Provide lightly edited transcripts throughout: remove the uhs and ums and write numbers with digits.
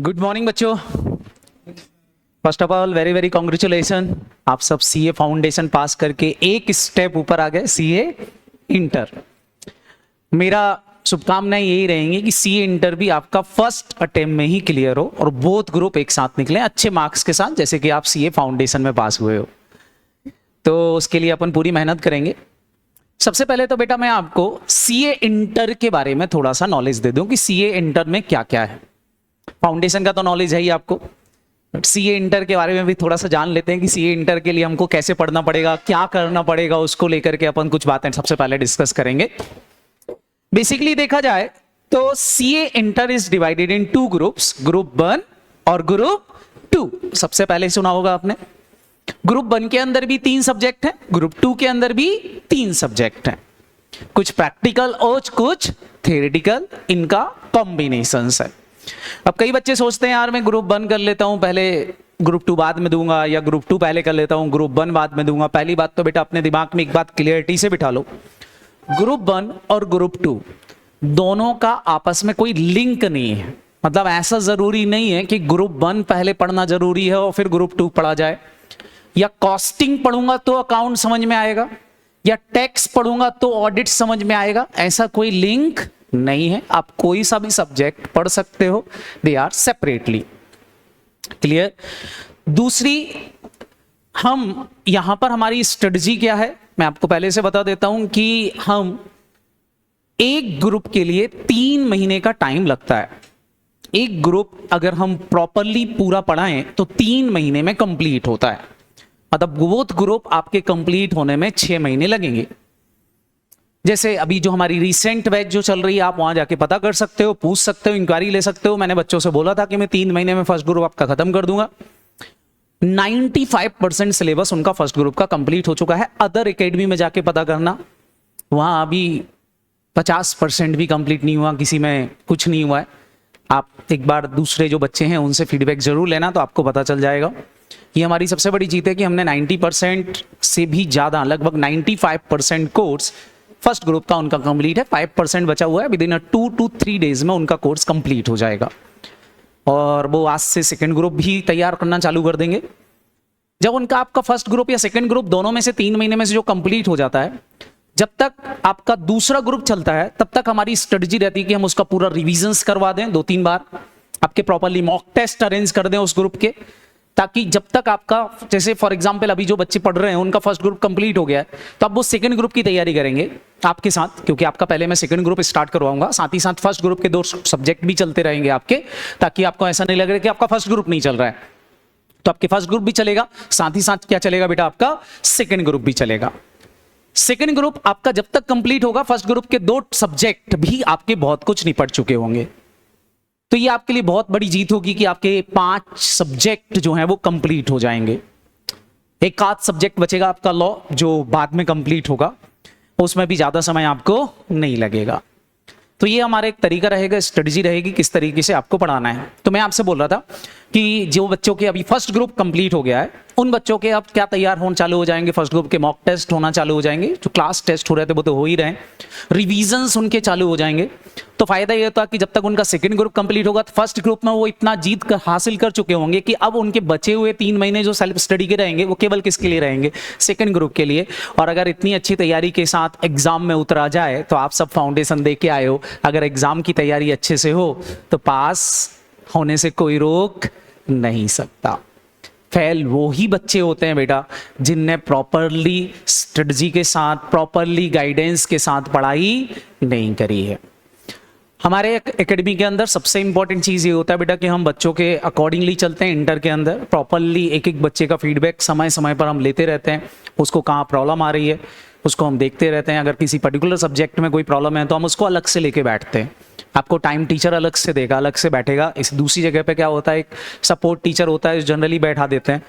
Good morning बच्चों। First of all very very congratulation, आप सब सीए फाउंडेशन पास करके एक स्टेप ऊपर आ गए, सीए इंटर। मेरा शुभकामनाएं यही रहेंगी कि सीए इंटर भी आपका फर्स्ट अटेम्प्ट में ही क्लियर हो और बोथ ग्रुप एक साथ निकले अच्छे मार्क्स के साथ, जैसे कि आप सीए फाउंडेशन में पास हुए हो। तो उसके लिए अपन पूरी मेहनत करेंगे। सबसे पहले तो बेटा मैं आपको सीए इंटर के बारे में थोड़ा सा नॉलेज दे दूं कि सीए इंटर में क्या क्या है। फाउंडेशन का तो नॉलेज है ही आपको, सीए इंटर के बारे में भी थोड़ा सा जान लेते हैं कि सीए इंटर के लिए हमको कैसे पढ़ना पड़ेगा, क्या करना पड़ेगा, उसको लेकर के अपन कुछ बातें सबसे पहले डिस्कस करेंगे। बेसिकली देखा जाए तो CA inter is divided in two groups, group 1 और ग्रुप 2। सबसे पहले सुना होगा आपने, ग्रुप 1 के अंदर भी 3 सब्जेक्ट हैं, ग्रुप 2 के अंदर भी 3 सब्जेक्ट हैं, कुछ प्रैक्टिकल और कुछ थियोरेटिकल, इनका कॉम्बिनेशंस है। अब कई बच्चे सोचते हैं यार मैं ग्रुप 1 कर लेता हूं, पहले ग्रुप 2 बाद में दूंगा, या ग्रुप 2 पहले कर लेता हूं, ग्रुप 1 बाद में दूंगा। पहली बात तो बेटा अपने दिमाग में एक बात क्लियरिटी से बिठा लो, ग्रुप 1 और ग्रुप 2 दोनों का आपस में कोई लिंक नहीं है। मतलब ऐसा जरूरी नहीं है कि ग्रुप 1 पहले पढ़ना जरूरी है और फिर ग्रुप 2 पढ़ा जाए, या कॉस्टिंग पढ़ूंगा तो अकाउंट समझ में आएगा, या टैक्स पढ़ूंगा तो ऑडिट समझ में आएगा। ऐसा कोई लिंक नहीं है। आप कोई सा भी सब्जेक्ट पढ़ सकते हो, दे आर सेपरेटली। क्लियर। दूसरी, हम यहां पर हमारी स्ट्रेटजी क्या है मैं आपको पहले से बता देता हूं कि हम एक ग्रुप के लिए 3 महीने का टाइम लगता है। एक ग्रुप अगर हम प्रॉपरली पूरा पढ़ाएं तो 3 महीने में कंप्लीट होता है। मतलब वो ग्रुप आपके कंप्लीट होने में 6 महीने लगेंगे। जैसे अभी जो हमारी रिसेंट बैच जो चल रही है, आप वहां जाके पता कर सकते हो, पूछ सकते हो, इंक्वायरी ले सकते हो। मैंने बच्चों से बोला था कि मैं 3 महीने में फर्स्ट ग्रुप आपका खत्म कर दूंगा। 95% सिलेबस उनका फर्स्ट ग्रुप का कंप्लीट हो चुका है। अदर एकेडमी में जाके पता करना, वहां अभी 50% भी कंप्लीट नहीं हुआ, किसी में कुछ नहीं हुआ है। आप एक बार दूसरे जो बच्चे हैं उनसे फीडबैक जरूर लेना, तो आपको पता चल जाएगा। ये हमारी सबसे बड़ी जीत है कि हमने 90% से भी ज्यादा, लगभग 95% कोर्स फर्स्ट ग्रुप का उनका कंप्लीट है। 5% बचा हुआ है, विद इन 2 to 3 डेज में उनका कोर्स कंप्लीट हो जाएगा। और वो आज से सेकंड ग्रुप भी तैयार करना चालू कर देंगे। जब उनका आपका फर्स्ट ग्रुप या सेकंड ग्रुप दोनों में से 3 महीने में से जो कंप्लीट हो जाता है, जब तक आपका दूसरा ग्रुप चलता है तब तक हमारी स्ट्रेटजी रहती है कि हम उसका पूरा रिविजन्स करवा दें 2-3 बार, आपके प्रॉपरली मॉक टेस्ट अरेंज कर दें उस ग्रुप के, ताकि जब तक आपका, जैसे फॉर एग्जांपल अभी जो बच्चे पढ़ रहे हैं उनका फर्स्ट ग्रुप कंप्लीट हो गया है, तो अब वो सेकंड ग्रुप की तैयारी करेंगे आपके साथ, क्योंकि आपका पहले मैं सेकंड ग्रुप स्टार्ट करवाऊंगा। साथ ही साथ फर्स्ट ग्रुप के 2 सब्जेक्ट भी चलते रहेंगे आपके, ताकि आपको ऐसा नहीं लगे कि आपका फर्स्ट ग्रुप नहीं चल रहा है। तो आपके फर्स्ट ग्रुप भी चलेगा, साथ ही साथ क्या चलेगा बेटा, आपका सेकंड ग्रुप भी चलेगा। सेकंड ग्रुप आपका जब तक कंप्लीट होगा, फर्स्ट ग्रुप के 2 सब्जेक्ट भी आपके बहुत कुछ निपट चुके होंगे। तो ये आपके लिए बहुत बड़ी जीत होगी कि आपके 5 सब्जेक्ट जो हैं वो कंप्लीट हो जाएंगे। एक आध सब्जेक्ट बचेगा आपका लॉ, जो बाद में कंप्लीट होगा, उसमें भी ज्यादा समय आपको नहीं लगेगा। तो ये हमारा एक तरीका रहेगा, स्ट्रेटजी रहेगी किस तरीके से आपको पढ़ाना है। तो मैं आपसे बोल रहा था कि जो बच्चों के अभी फर्स्ट ग्रुप कंप्लीट हो गया है, उन बच्चों के अब क्या तैयार होने चालू हो जाएंगे, फर्स्ट ग्रुप के मॉक टेस्ट होना चालू हो जाएंगे, जो क्लास टेस्ट हो रहे थे वो तो हो ही रहे, रिविजन्स उनके चालू हो जाएंगे। तो फायदा ये होता है कि जब तक उनका सेकंड ग्रुप कंप्लीट होगा तो फर्स्ट ग्रुप में वो इतना जीत हासिल कर चुके होंगे कि अब उनके बचे हुए 3 महीने जो सेल्फ स्टडी के रहेंगे वो केवल किसके लिए रहेंगे, सेकंड ग्रुप के लिए। और अगर इतनी अच्छी तैयारी के साथ एग्जाम में उतरा जाए, तो आप सब फाउंडेशन दे के आए हो, अगर एग्जाम की तैयारी अच्छे से हो तो पास होने से कोई रोक नहीं सकता। फेल वो ही बच्चे होते हैं बेटा जिनने प्रॉपरली स्ट्रेटजी के साथ, प्रॉपरली गाइडेंस के साथ पढ़ाई नहीं करी है। हमारे एकेडमी के अंदर सबसे इंपॉर्टेंट चीज ये होता है बेटा कि हम बच्चों के अकॉर्डिंगली चलते हैं। इंटर के अंदर प्रॉपरली एक एक बच्चे का फीडबैक समय समय पर हम लेते रहते हैं, उसको कहाँ प्रॉब्लम आ रही है उसको हम देखते रहते हैं। अगर किसी पर्टिकुलर सब्जेक्ट में कोई प्रॉब्लम है तो हम उसको अलग से लेके बैठते हैं। आपको टाइम टीचर अलग से देगा, अलग से बैठेगा। इस दूसरी जगह पे क्या होता है, एक सपोर्ट टीचर होता है, जनरली बैठा देते हैं,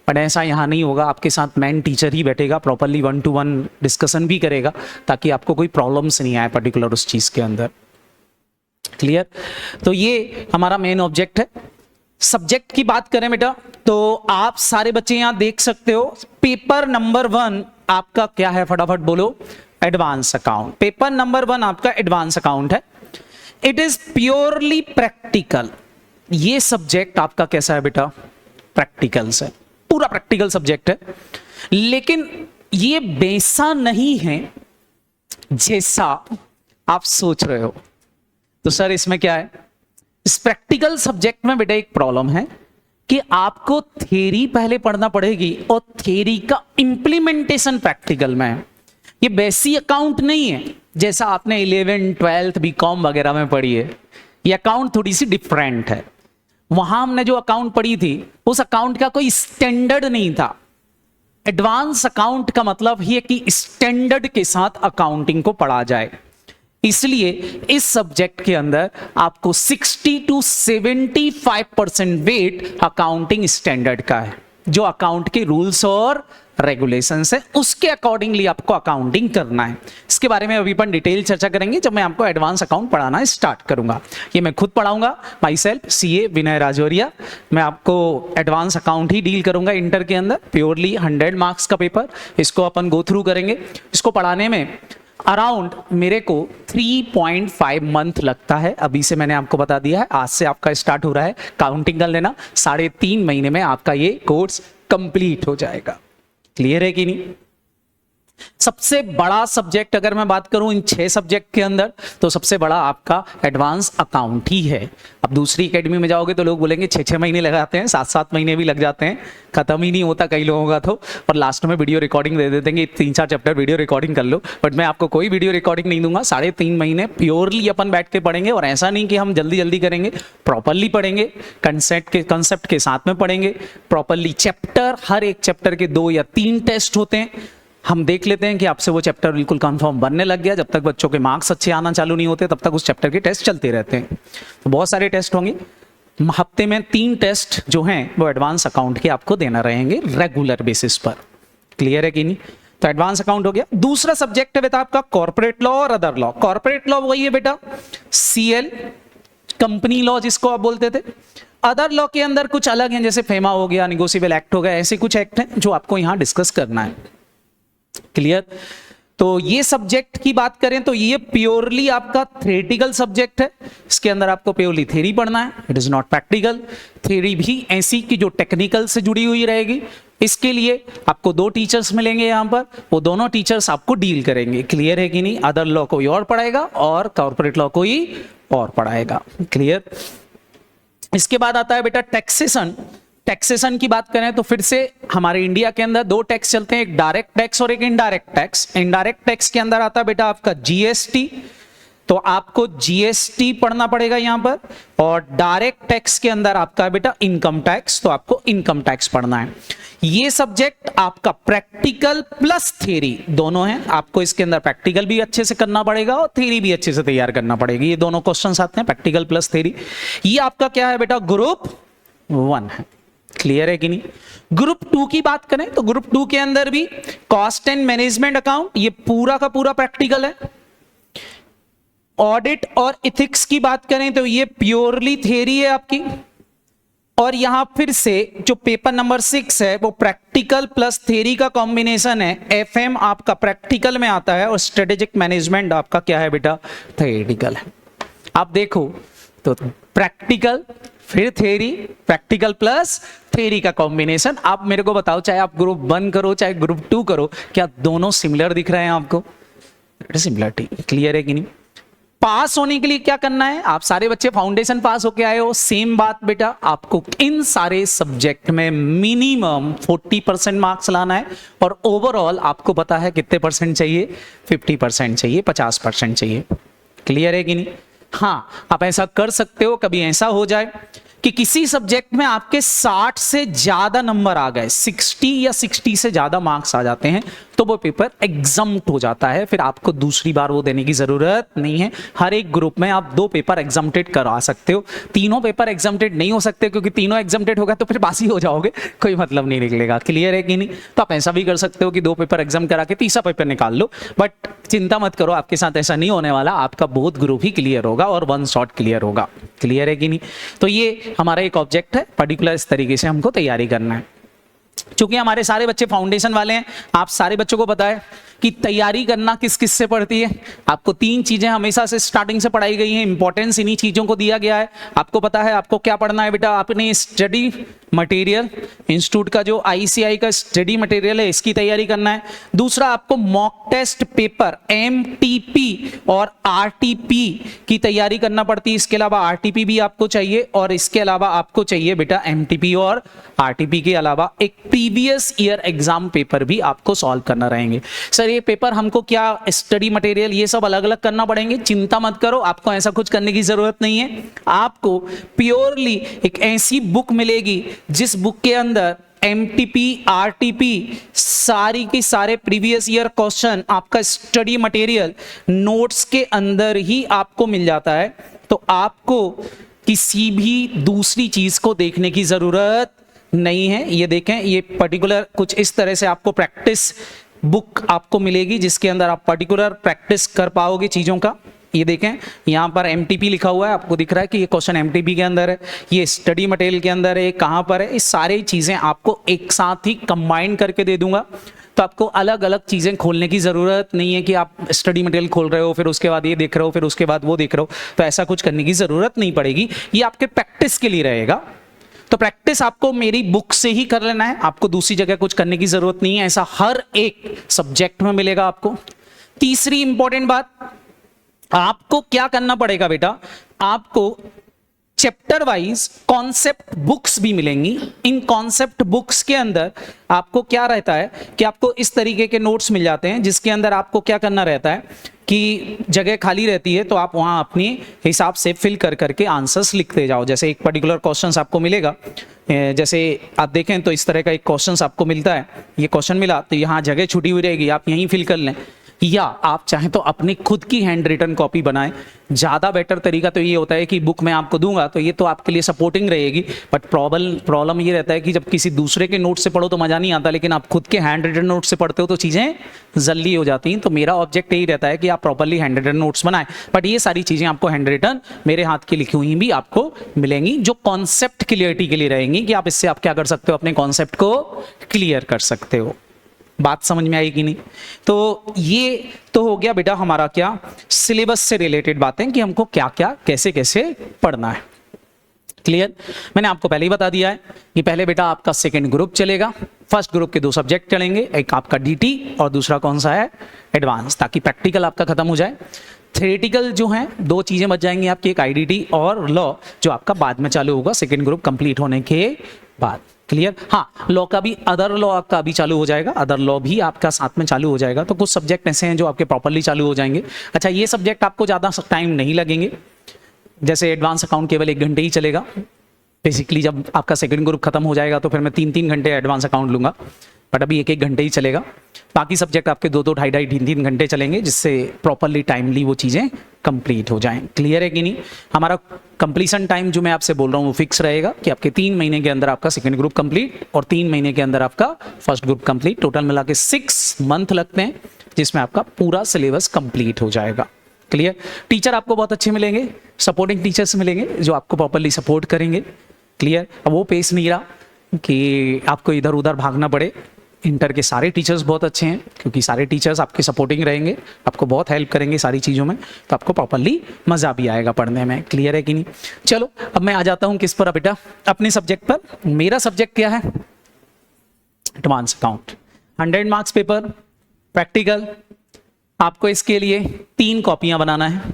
पर ऐसा यहाँ नहीं होगा। आपके साथ मैन टीचर ही बैठेगा, प्रॉपरली 1-to-1 डिस्कशन भी करेगा, ताकि आपको कोई प्रॉब्लम्स नहीं आए पर्टिकुलर उस चीज़ के अंदर। क्लियर। तो ये हमारा मेन ऑब्जेक्ट है। सब्जेक्ट की बात करें बेटा, तो आप सारे बच्चे यहां देख सकते हो, पेपर नंबर 1 आपका क्या है, फटाफट बोलो, एडवांस अकाउंट। पेपर नंबर 1 आपका एडवांस अकाउंट है। It is purely practical. ये सब्जेक्ट आपका कैसा है बेटा, प्रैक्टिकल्स है, पूरा प्रैक्टिकल सब्जेक्ट है। लेकिन ये वैसा नहीं है जैसा आप सोच रहे हो। तो सर इसमें क्या है, इस प्रैक्टिकल सब्जेक्ट में बेटा एक प्रॉब्लम है कि आपको थ्योरी पहले पढ़ना पड़ेगी और थ्योरी का इंप्लीमेंटेशन प्रैक्टिकल में है। ये वैसी अकाउंट नहीं है जैसा आपने 11th 12th बीकॉम वगैरह में पढ़ी है। ये अकाउंट थोड़ी सी डिफरेंट है। वहां हमने जो अकाउंट पढ़ी थी उस अकाउंट का कोई स्टैंडर्ड नहीं था। एडवांस अकाउंट का मतलब ही है कि स्टैंडर्ड के साथ अकाउंटिंग को पढ़ा जाए। इसलिए इस सब्जेक्ट के अंदर आपको 60 to 75% वेट अकाउंटिंग स्टैंडर्ड का है, जो अकाउंट के रूल्स और रेगुलेशंस है उसके अकॉर्डिंगली आपको अकाउंटिंग करना है। इसके बारे में अभी अपन डिटेल चर्चा करेंगे जब मैं आपको एडवांस अकाउंट पढ़ाना स्टार्ट करूंगा। ये मैं खुद पढ़ाऊंगा, माई सेल्फ सीए विनय राजौरिया। मैं आपको एडवांस अकाउंट ही डील करूंगा इंटर के अंदर, प्योरली 100 मार्क्स का पेपर। इसको अपन गो थ्रू करेंगे। इसको पढ़ाने में अराउंड मेरे को 3.5 मंथ लगता है। अभी से मैंने आपको बता दिया है, आज से आपका स्टार्ट हो रहा है, काउंटिंग कर लेना। 3.5 महीने में आपका ये कोर्स कंप्लीट हो जाएगा। क्लियर है कि नहीं? सबसे बड़ा सब्जेक्ट अगर मैं बात करूं इन 6 सब्जेक्ट के अंदर, तो सबसे बड़ा आपका एडवांस अकाउंट ही है। अब दूसरी एकेडमी में जाओगे तो लोग बोलेंगे 6-6 महीने लगाते हैं, 7-7 महीने भी लग जाते हैं, खत्म ही नहीं होता कई लोगों का तो। और लास्ट में वीडियो रिकॉर्डिंग दे देते हैं कि 3-4 चैप्टर वीडियो रिकॉर्डिंग कर लो। बट मैं आपको कोई वीडियो रिकॉर्डिंग नहीं दूंगा। 3.5 महीने प्योरली अपन बैठ के पढ़ेंगे। और ऐसा नहीं कि हम जल्दी जल्दी करेंगे, प्रॉपरली पढ़ेंगे, कंसेप्ट के साथ में पढ़ेंगे प्रॉपरली। चैप्टर, हर एक चैप्टर के 2 या 3 टेस्ट होते हैं। हम देख लेते हैं कि आपसे वो चैप्टर बिल्कुल कंफर्म बनने लग गया। जब तक बच्चों के मार्क्स अच्छे आना चालू नहीं होते तब तक उस चैप्टर के टेस्ट चलते रहते हैं। तो बहुत सारे टेस्ट होंगे, हफ्ते में 3 टेस्ट जो हैं वो एडवांस अकाउंट के आपको देना रहेंगे रेगुलर बेसिस पर। क्लियर है कि नहीं? तो एडवांस अकाउंट हो गया। दूसरा सब्जेक्ट है बेटा आपका कॉर्पोरेट लॉ और अदर लॉ। कॉर्पोरेट लॉ वही है बेटा सीएल, कंपनी लॉ जिसको आप बोलते थे। अदर लॉ के अंदर कुछ अलग हैं, जैसे फेमा हो गया, निगोशिएबल एक्ट हो गया, ऐसे कुछ एक्ट हैं जो आपको यहां डिस्कस करना है। क्लियर? तो ये सब्जेक्ट की बात करें तो ये प्योरली आपका थ्योरेटिकल सब्जेक्ट है। इसके अंदर आपको प्योरली थ्योरी पढ़ना है, it is not practical. Theory भी ऐसी कि जो टेक्निकल से जुड़ी हुई रहेगी। इसके लिए आपको 2 टीचर्स मिलेंगे यहां पर, वो दोनों टीचर्स आपको डील करेंगे। क्लियर है कि नहीं? अदर लॉ कोई और पढ़ाएगा और कॉर्पोरेट लॉ कोई और पढ़ाएगा। क्लियर? इसके बाद आता है बेटा टैक्सेशन। टैक्सेशन की बात करें तो फिर से हमारे इंडिया के अंदर 2 टैक्स चलते हैं, एक डायरेक्ट टैक्स और एक इनडायरेक्ट टैक्स। इनडायरेक्ट टैक्स के अंदर आता है बेटा आपका जीएसटी, तो आपको जीएसटी पढ़ना पड़ेगा यहां पर। और डायरेक्ट टैक्स के अंदर आपका है बेटा इनकम टैक्स, तो आपको इनकम टैक्स पढ़ना है। ये सब्जेक्ट आपका प्रैक्टिकल प्लस थ्योरी दोनों है। आपको इसके अंदर प्रैक्टिकल भी अच्छे से करना पड़ेगा और थ्योरी भी अच्छे से तैयार करना पड़ेगी। ये दोनों क्वेश्चंस आते हैं, प्रैक्टिकल प्लस थ्योरी। ये आपका क्या है बेटा, ग्रुप 1 है। क्लियर है कि नहीं? ग्रुप 2 की बात करें तो ग्रुप 2 के अंदर भी कॉस्ट एंड मैनेजमेंट अकाउंट, ये पूरा का पूरा प्रैक्टिकल है। ऑडिट और इथिक्स की बात करें तो ये प्योरली थ्योरी है आपकी। और यहां फिर से जो पेपर नंबर 6 है वो प्रैक्टिकल प्लस थ्योरी का कॉम्बिनेशन है। एफएम आपका प्रैक्टिकल में आता है और स्ट्रेटेजिक मैनेजमेंट आपका क्या है बेटा, थ्योरेटिकल है। आप देखो तो प्रैक्टिकल फिर थ्योरी, प्रैक्टिकल प्लस थ्योरी का कॉम्बिनेशन। आप मेरे को बताओ, चाहे आप ग्रुप 1 करो चाहे ग्रुप 2 करो, क्या दोनों सिमिलर दिख रहे हैं आपको? सिमिलरिटी। क्लियर है कि नहीं? पास होने के लिए क्या करना है? आप सारे बच्चे फाउंडेशन पास होके आए हो, सेम बात बेटा, आपको इन सारे सब्जेक्ट में मिनिमम 40% मार्क्स लाना है। और ओवरऑल आपको पता है कितने परसेंट चाहिए, 50% चाहिए, 50% चाहिए। क्लियर है कि नहीं? हाँ, आप ऐसा कर सकते हो, कभी ऐसा हो जाए कि किसी सब्जेक्ट में आपके 60 से ज्यादा नंबर आ गए, 60 या 60 से ज्यादा मार्क्स आ जाते हैं, तो वो पेपर एग्जम्प्ट हो जाता है। फिर आपको दूसरी बार वो देने की जरूरत नहीं है। हर एक ग्रुप में आप 2 पेपर एग्जम्प्टेड करा सकते हो। तीनों पेपर एग्जम्प्टेड नहीं हो सकते, क्योंकि तीनों एग्जम्प्टेड होगा तो फिर बासी हो जाओगे, कोई मतलब नहीं निकलेगा। क्लियर है कि नहीं? तो आप ऐसा भी कर सकते हो कि 2 पेपर एग्जाम करा के तीसरा पेपर निकाल लो। बट चिंता मत करो, आपके साथ ऐसा नहीं होने वाला। आपका बोथ ग्रुप ही क्लियर होगा और 1 शॉट क्लियर होगा। क्लियर है कि नहीं? तो ये हमारा एक ऑब्जेक्ट है, पर्टिकुलर इस तरीके से हमको तैयारी करना है। क्योंकि हमारे सारे बच्चे फाउंडेशन वाले हैं, आप सारे बच्चों को पता है कि तैयारी करना किस किस से पड़ती है। आपको 3 चीजें हमेशा से स्टार्टिंग से पढ़ाई गई हैं, इंपॉर्टेंस इन्हीं चीजों को दिया गया है। आपको पता है आपको क्या पढ़ना है बेटा, आपने स्टडी मटेरियल, इंस्टीट्यूट का जो आईसीआई का स्टडी मटेरियल है इसकी तैयारी करना है। दूसरा, आपको मॉक टेस्ट पेपर एमटीपी और आरटीपी की तैयारी करना पड़ती है। इसके अलावा आरटीपी भी आपको चाहिए, और इसके अलावा आपको चाहिए बेटा एमटीपी और आरटीपी के अलावा एक प्रीवियस ईयर एग्जाम पेपर भी आपको सॉल्व करना रहेंगे। सर ये पेपर हमको क्या स्टडी मटेरियल ये सब अलग अलग करना पड़ेंगे? चिंता मत करो, आपको ऐसा कुछ करने की जरूरत नहीं है। आपको प्योरली एक ऐसी बुक मिलेगी जिस बुक के अंदर एमटीपी आरटीपी सारी की सारे प्रीवियस ईयर क्वेश्चन आपका स्टडी मटेरियल नोट्स के अंदर ही आपको मिल जाता है। तो आपको किसी भी दूसरी चीज को देखने की जरूरत नहीं है। ये देखें, ये पर्टिकुलर कुछ इस तरह से आपको प्रैक्टिस बुक आपको मिलेगी जिसके अंदर आप पर्टिकुलर प्रैक्टिस कर पाओगे चीजों का। ये देखें यहाँ पर एमटीपी लिखा हुआ है, आपको दिख रहा है कि ये क्वेश्चन एमटीपी के अंदर है, ये स्टडी मटेरियल के अंदर है, कहाँ पर है, ये सारी चीजें आपको एक साथ ही कंबाइन करके दे दूंगा। तो आपको अलग अलग चीजें खोलने की जरूरत नहीं है कि आप स्टडी मटेरियल खोल रहे हो फिर उसके बाद ये देख रहे हो फिर उसके बाद वो देख रहे हो, तो ऐसा कुछ करने की जरूरत नहीं पड़ेगी। ये आपके प्रैक्टिस के लिए रहेगा। तो प्रैक्टिस आपको मेरी बुक से ही कर लेना है, आपको दूसरी जगह कुछ करने की जरूरत नहीं है। ऐसा हर एक सब्जेक्ट में मिलेगा आपको। तीसरी इंपॉर्टेंट बात, आपको क्या करना पड़ेगा बेटा, आपको चैप्टर वाइज कॉन्सेप्ट बुक्स भी मिलेंगी। इन कॉन्सेप्ट बुक्स के अंदर आपको क्या रहता है कि आपको इस तरीके के नोट्स मिल जाते हैं जिसके अंदर आपको क्या करना रहता है कि जगह खाली रहती है तो आप वहां अपने हिसाब से फिल कर करके आंसर्स लिखते जाओ। जैसे एक पर्टिकुलर क्वेश्चन आपको मिलेगा, जैसे आप देखें तो इस तरह का एक क्वेश्चन आपको मिलता है, ये क्वेश्चन मिला तो यहाँ जगह छुटी हुई रहेगी, आप यहीं फिल कर लें, या आप चाहें तो अपनी खुद की हैंड रिटन कॉपी बनाएं। ज़्यादा बेटर तरीका तो ये होता है कि बुक मैं आपको दूंगा तो ये तो आपके लिए सपोर्टिंग रहेगी, बट प्रॉब्लम ये रहता है कि जब किसी दूसरे के नोट से पढ़ो तो मज़ा नहीं आता, लेकिन आप खुद के हैंड रिटन नोट से पढ़ते हो तो चीज़ें जल्दी हो जाती हैं। तो मेरा ऑब्जेक्ट यही रहता है कि आप प्रॉपरली हैंड रिटन नोट्स बनाएं, बट ये सारी चीज़ें आपको हैंड रिटन मेरे हाथ की लिखी हुई भी आपको मिलेंगी जो कॉन्सेप्ट क्लियरिटी के लिए रहेंगी कि आप इससे आप क्या कर सकते हो, अपने कॉन्सेप्ट को क्लियर कर सकते हो। बात समझ में आई कि नहीं? तो ये तो हो गया बेटा हमारा क्या सिलेबस से रिलेटेड बातें कि हमको क्या क्या कैसे कैसे पढ़ना है। क्लियर? मैंने आपको पहले ही बता दिया है कि पहले बेटा आपका सेकंड ग्रुप चलेगा, फर्स्ट ग्रुप के 2 सब्जेक्ट चलेंगे, एक आपका डीटी और दूसरा कौन सा है एडवांस, ताकि प्रैक्टिकल आपका खत्म हो जाए। थ्योरेटिकल जो है 2 चीजें बच जाएंगी आपकी, एक आईडीटी और लॉ जो आपका बाद में चालू होगा सेकंड ग्रुप कंप्लीट होने के बाद। क्लियर? हाँ, लॉ का भी अदर लॉ आपका अभी चालू हो जाएगा, अदर लॉ भी आपका साथ में चालू हो जाएगा। तो कुछ सब्जेक्ट ऐसे हैं जो आपके प्रॉपर्ली चालू हो जाएंगे। अच्छा, ये सब्जेक्ट आपको ज़्यादा टाइम नहीं लगेंगे, जैसे एडवांस अकाउंट केवल 1 घंटे ही चलेगा। बेसिकली जब आपका सेकंड ग्रुप खत्म हो जाएगा तो फिर मैं 3-3 घंटे एडवांस अकाउंट लूंगा, बट अभी 1-1 घंटे ही चलेगा। बाकी सब्जेक्ट आपके 2-2, 2.5-2.5, 3-3 घंटे चलेंगे, जिससे प्रॉपरली टाइमली वो चीज़ें कंप्लीट हो जाएं। क्लियर है कि नहीं? हमारा कंप्लीशन टाइम जो मैं आपसे बोल रहा हूँ वो फिक्स रहेगा कि आपके 3 महीने के अंदर आपका सेकंड ग्रुप कंप्लीट और 3 महीने के अंदर आपका फर्स्ट ग्रुप कंप्लीट। टोटल मिला के 6 मंथ लगते हैं जिसमें आपका पूरा सिलेबस कंप्लीट हो जाएगा। क्लियर? टीचर आपको बहुत अच्छे मिलेंगे, सपोर्टिंग टीचर्स मिलेंगे जो आपको प्रॉपरली सपोर्ट करेंगे। क्लियर? अब वो पेस नहीं रहा कि आपको इधर उधर भागना पड़े। इंटर के सारे टीचर्स बहुत अच्छे हैं क्योंकि सारे टीचर्स आपके सपोर्टिंग रहेंगे, आपको बहुत हेल्प करेंगे सारी चीज़ों में, तो आपको प्रॉपरली मज़ा भी आएगा पढ़ने में। क्लियर है कि नहीं? चलो अब मैं आ जाता हूँ किस पर बेटा, अपने सब्जेक्ट पर। मेरा सब्जेक्ट क्या है? Advance account. 100 marks paper, practical. आपको इसके लिए 3 कॉपियां बनाना है।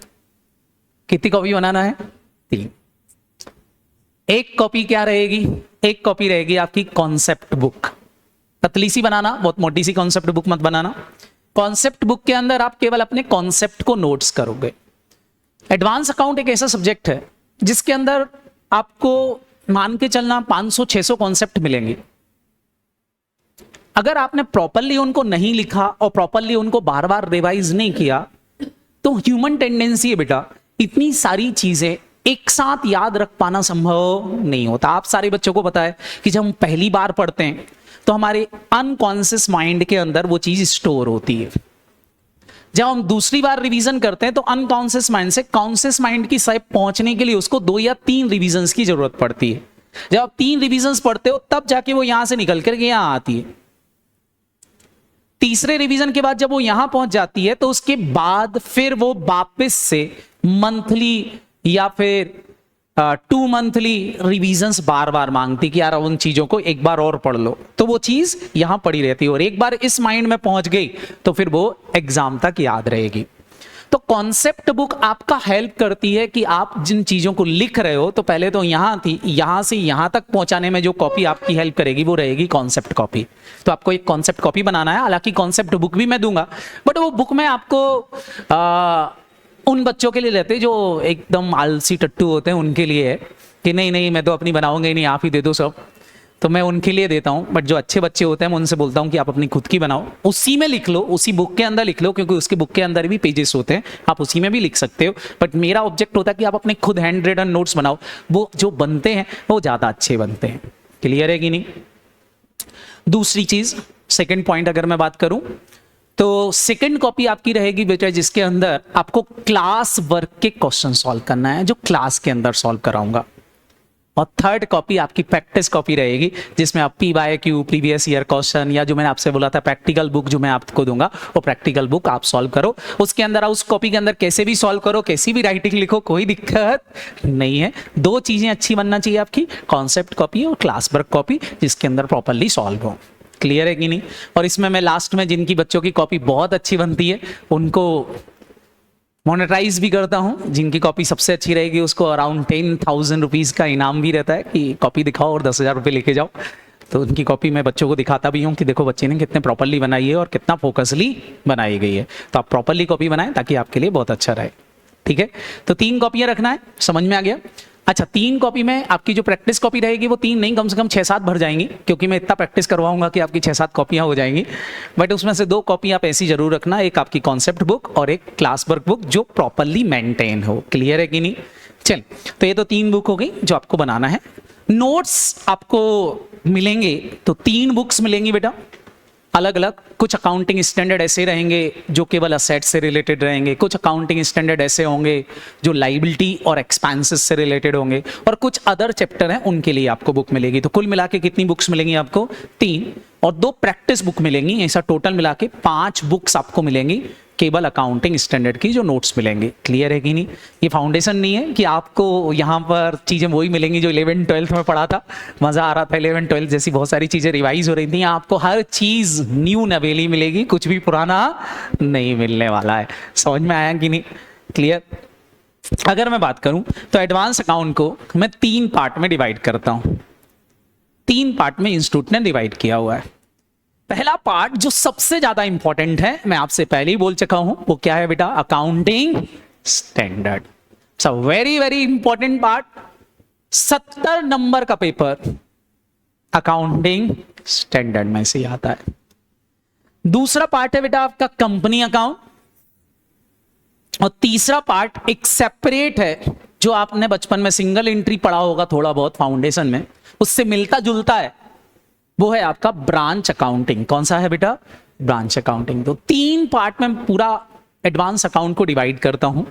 कितनी कॉपी बनाना है? 3। एक कॉपी क्या रहेगी? एक कॉपी रहेगी आपकी कॉन्सेप्ट बुक। पतली सी बनाना, बहुत मोटी सी कॉन्सेप्ट बुक मत बनाना। कॉन्सेप्ट बुक के अंदर आप केवल अपने कॉन्सेप्ट को नोट्स करोगे। एडवांस अकाउंट एक ऐसा सब्जेक्ट है जिसके अंदर आपको मान के चलना 500-600 कॉन्सेप्ट मिलेंगे। अगर आपने प्रॉपरली उनको नहीं लिखा और प्रॉपरली उनको बार बार रिवाइज नहीं किया तो ह्यूमन टेंडेंसी है बेटा, इतनी सारी चीजें एक साथ याद रख पाना संभव नहीं होता। आप सारे बच्चों को पता है कि जब हम पहली बार पढ़ते हैं तो हमारे अनकॉन्शियस माइंड के अंदर वो चीज स्टोर होती है। जब हम दूसरी बार रिवीजन करते हैं तो अनकॉन्शियस माइंड से कॉन्शियस माइंड की साइड पहुंचने के लिए उसको 2 या 3 रिवीजन्स की जरूरत पड़ती है। जब आप 3 रिवीजन्स पढ़ते हो तब जाके वो यहां से निकल कर यहां आती है। तीसरे रिवीजन के बाद जब वो यहां पहुंच जाती है तो उसके बाद फिर वो वापस से मंथली या फिर 2 मंथली रिवीजन्स बार बार मांगती कि यार उन चीजों को एक बार और पढ़ लो, तो वो चीज यहां पड़ी रहती है और एक बार इस माइंड में पहुंच गई तो फिर वो एग्जाम तक याद रहेगी। तो कॉन्सेप्ट बुक आपका हेल्प करती है कि आप जिन चीजों को लिख रहे हो, तो पहले तो यहां थी, यहां से यहां तक पहुंचाने में जो कॉपी आपकी हेल्प करेगी वो रहेगी कॉन्सेप्ट कॉपी। तो आपको एक कॉन्सेप्ट कॉपी बनाना है, हालांकि कॉन्सेप्ट बुक भी मैं दूंगा, बट वो बुक में आपको उन बच्चों के लिए रहते हैं जो एकदम आलसी टट्टू होते हैं, उनके लिए है कि नहीं नहीं मैं तो अपनी बनाऊंगा ही नहीं, आप ही दे दो सब, तो मैं उनके लिए देता हूं। बट जो अच्छे बच्चे होते हैं मैं उनसे बोलता हूं कि आप अपनी खुद की बनाओ, उसी में लिख लो, उसी बुक के अंदर लिख लो, क्योंकि उसके बुक के अंदर भी पेजेस होते हैं, आप उसी में भी लिख सकते हो। बट मेरा ऑब्जेक्ट होता है कि आप अपने खुद हैंड रिटन नोट्स बनाओ, वो जो बनते हैं वो ज्यादा अच्छे बनते हैं। क्लियर है कि नहीं? दूसरी चीज, सेकेंड पॉइंट अगर मैं बात करूं तो सेकंड कॉपी आपकी रहेगी बेटा जिसके अंदर आपको क्लास वर्क के क्वेश्चन सॉल्व करना है, जो क्लास के अंदर सॉल्व कराऊंगा। और थर्ड कॉपी आपकी प्रैक्टिस कॉपी रहेगी जिसमें आप PYQ प्रीवियस ईयर क्वेश्चन या जो मैंने आपसे बोला था प्रैक्टिकल बुक जो मैं आपको दूंगा, वो प्रैक्टिकल बुक आप सॉल्व करो। उसके अंदर उस कॉपी के अंदर कैसे भी सॉल्व करो, कैसी भी राइटिंग लिखो, कोई दिक्कत नहीं है। दो चीजें अच्छी बनना चाहिए आपकी, कॉन्सेप्ट कॉपी और क्लास वर्क कॉपी, जिसके अंदर प्रॉपरली सॉल्व हो। क्लियर है कि नहीं? और इसमें मैं लास्ट में जिनकी बच्चों की कॉपी बहुत अच्छी बनती है उनको मोनेटाइज भी करता हूं। जिनकी कॉपी सबसे अच्छी रहेगी उसको अराउंड 10,000 रुपीज का इनाम भी रहता है कि कॉपी दिखाओ और 10,000 रुपये लेके जाओ। तो उनकी कॉपी मैं बच्चों को दिखाता भी हूं कि देखो बच्चे ने कितने प्रॉपरली बनाई है और कितना फोकसली बनाई गई है। तो आप प्रॉपरली कॉपी बनाएं ताकि आपके लिए बहुत अच्छा रहे। ठीक है, तो 3 कॉपियां रखना है, समझ में आ गया? अच्छा, 3 कॉपी में आपकी जो प्रैक्टिस कॉपी रहेगी वो 3 नहीं कम से कम 6-7 भर जाएंगी, क्योंकि मैं इतना प्रैक्टिस करवाऊंगा कि आपकी 6-7 कॉपियां हो जाएंगी। बट उसमें से 2 कॉपी आप ऐसी जरूर रखना, एक आपकी कॉन्सेप्ट बुक और एक क्लास वर्क बुक जो प्रॉपरली मेंटेन हो। क्लियर है कि नहीं? चल, तो ये तो 3 बुक हो गई जो आपको बनाना है। नोट्स आपको मिलेंगे तो 3 बुक्स मिलेंगी बेटा अलग अलग। कुछ अकाउंटिंग स्टैंडर्ड ऐसे रहेंगे जो केवल असेट से रिलेटेड रहेंगे, कुछ अकाउंटिंग स्टैंडर्ड ऐसे होंगे जो लाइबिलिटी और एक्सपेंसेस से रिलेटेड होंगे, और कुछ अदर चैप्टर हैं उनके लिए आपको बुक मिलेगी। तो कुल मिला के कितनी बुक्स मिलेंगी आपको? 3, और 2 प्रैक्टिस बुक मिलेंगी। ऐसा टोटल मिला के 5 बुक्स आपको मिलेंगी केवल अकाउंटिंग स्टैंडर्ड की जो नोट्स मिलेंगे। क्लियर है कि नहीं? ये फाउंडेशन नहीं है कि आपको यहाँ पर चीजें वही मिलेंगी जो 11th-12th में पढ़ा था, मजा आ रहा था 11th-12th जैसी बहुत सारी चीजें रिवाइज हो रही थी। आपको हर चीज न्यू नवेली मिलेगी, कुछ भी पुराना नहीं मिलने वाला है। समझ में आया कि नहीं? क्लियर? अगर मैं बात करूं तो एडवांस अकाउंट को मैं 3 पार्ट में डिवाइड करता हूं। 3 पार्ट में इंस्टीट्यूट ने डिवाइड किया हुआ है। पहला पार्ट जो सबसे ज्यादा इंपॉर्टेंट है, मैं आपसे पहले ही बोल चुका हूं, वो क्या है बेटा? Accounting standard. So very very important part, 70 number का पेपर अकाउंटिंग स्टैंडर्ड में से आता है। दूसरा पार्ट है बेटा आपका कंपनी अकाउंट, और तीसरा पार्ट एक सेपरेट है जो आपने बचपन में सिंगल एंट्री पढ़ा होगा थोड़ा बहुत फाउंडेशन में, उससे मिलता जुलता है, वो है आपका ब्रांच अकाउंटिंग। कौन सा है बेटा? Branch accounting. तो 3 पार्ट में पूरा एडवांस अकाउंट को डिवाइड करता हूं।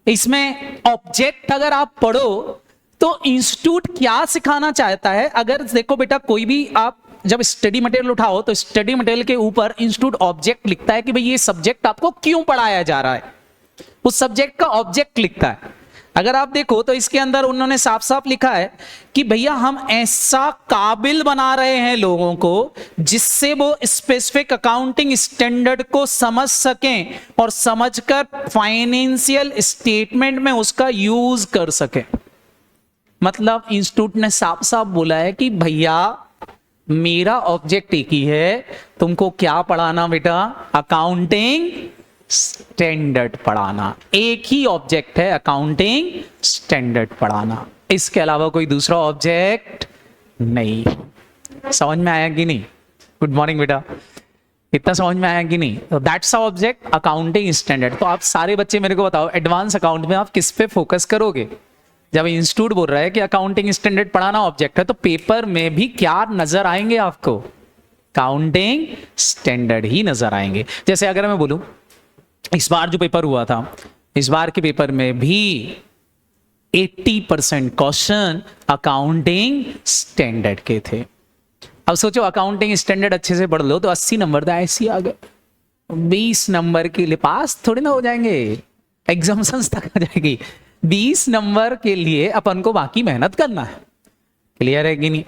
इसमें ऑब्जेक्ट अगर आप पढ़ो तो इंस्टीट्यूट क्या सिखाना चाहता है, अगर देखो बेटा कोई भी आप जब स्टडी मटेरियल उठाओ तो स्टडी मटेरियल के ऊपर इंस्टीट्यूट ऑब्जेक्ट लिखता है कि भाई ये सब्जेक्ट आपको क्यों पढ़ाया जा रहा है, उस सब्जेक्ट का ऑब्जेक्ट लिखता है। अगर आप देखो तो इसके अंदर उन्होंने साफ साफ लिखा है कि भैया हम ऐसा काबिल बना रहे हैं लोगों को जिससे वो स्पेसिफिक अकाउंटिंग स्टैंडर्ड को समझ सकें और समझकर फाइनेंशियल स्टेटमेंट में उसका यूज कर सकें। मतलब इंस्टीट्यूट ने साफ साफ बोला है कि भैया मेरा ऑब्जेक्ट एक ही है, तुमको क्या पढ़ाना बेटा? अकाउंटिंग स्टैंडर्ड पढ़ाना। एक ही ऑब्जेक्ट है, अकाउंटिंग स्टैंडर्ड पढ़ाना, इसके अलावा कोई दूसरा ऑब्जेक्ट नहीं। समझ में आया कि नहीं? गुड मॉर्निंग बेटा, इतना समझ में आया कि नहीं? तो that's a object accounting standard. तो आप सारे बच्चे मेरे को बताओ एडवांस अकाउंट में आप किस पे फोकस करोगे? जब इंस्टीट्यूट बोल रहा है कि अकाउंटिंग स्टैंडर्ड पढ़ाना ऑब्जेक्ट है, तो पेपर में भी क्या नजर आएंगे आपको? अकाउंटिंग स्टैंडर्ड ही नजर आएंगे। जैसे अगर मैं बोलूं इस बार जो पेपर हुआ था, इस बार के पेपर में भी 80% क्वेश्चन अकाउंटिंग स्टैंडर्ड के थे। अब सोचो अकाउंटिंग स्टैंडर्ड अच्छे से पढ़ लो तो 80 नंबर तो ऐसे ही आ गए। 20 नंबर के लिए पास थोड़ी ना हो जाएंगे, एग्जाम्शंस तक आ जाएगी। 20 नंबर के लिए अपन को बाकी मेहनत करना है। क्लियर है कि नहीं?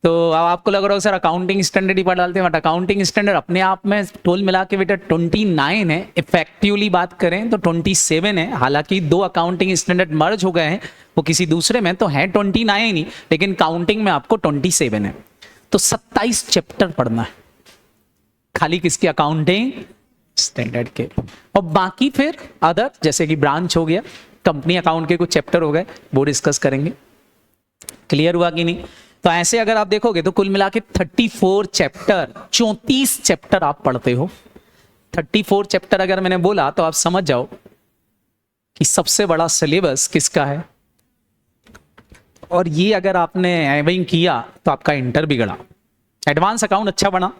तो अब आपको लग रहा हो सर अकाउंटिंग स्टैंडर्ड ही पढ़ डालते हैं, बट अकाउंटिंग स्टैंडर्ड अपने आप में टोल मिला के बेटा 29 है। इफेक्टिवली बात करें तो 27 है। हालांकि 2 अकाउंटिंग स्टैंडर्ड मर्ज हो गए हैं, वो किसी दूसरे में तो है 29 ही, लेकिन काउंटिंग में आपको 27 है। तो 27 चैप्टर पढ़ना है खाली किसकी? अकाउंटिंग स्टैंडर्ड के। और बाकी फिर अदर जैसे कि ब्रांच हो गया, कंपनी अकाउंट के कुछ चैप्टर हो गए, वो डिस्कस करेंगे। क्लियर हुआ कि नहीं? तो ऐसे अगर आप देखोगे तो कुल मिला के 34 चैप्टर, 34 चैप्टर आप पढ़ते हो। 34 चैप्टर अगर मैंने बोला तो आप समझ जाओ कि सबसे बड़ा सिलेबस किसका है। और ये अगर आपने एविंग किया तो आपका इंटर बिगड़ा। एडवांस अकाउंट अच्छा बना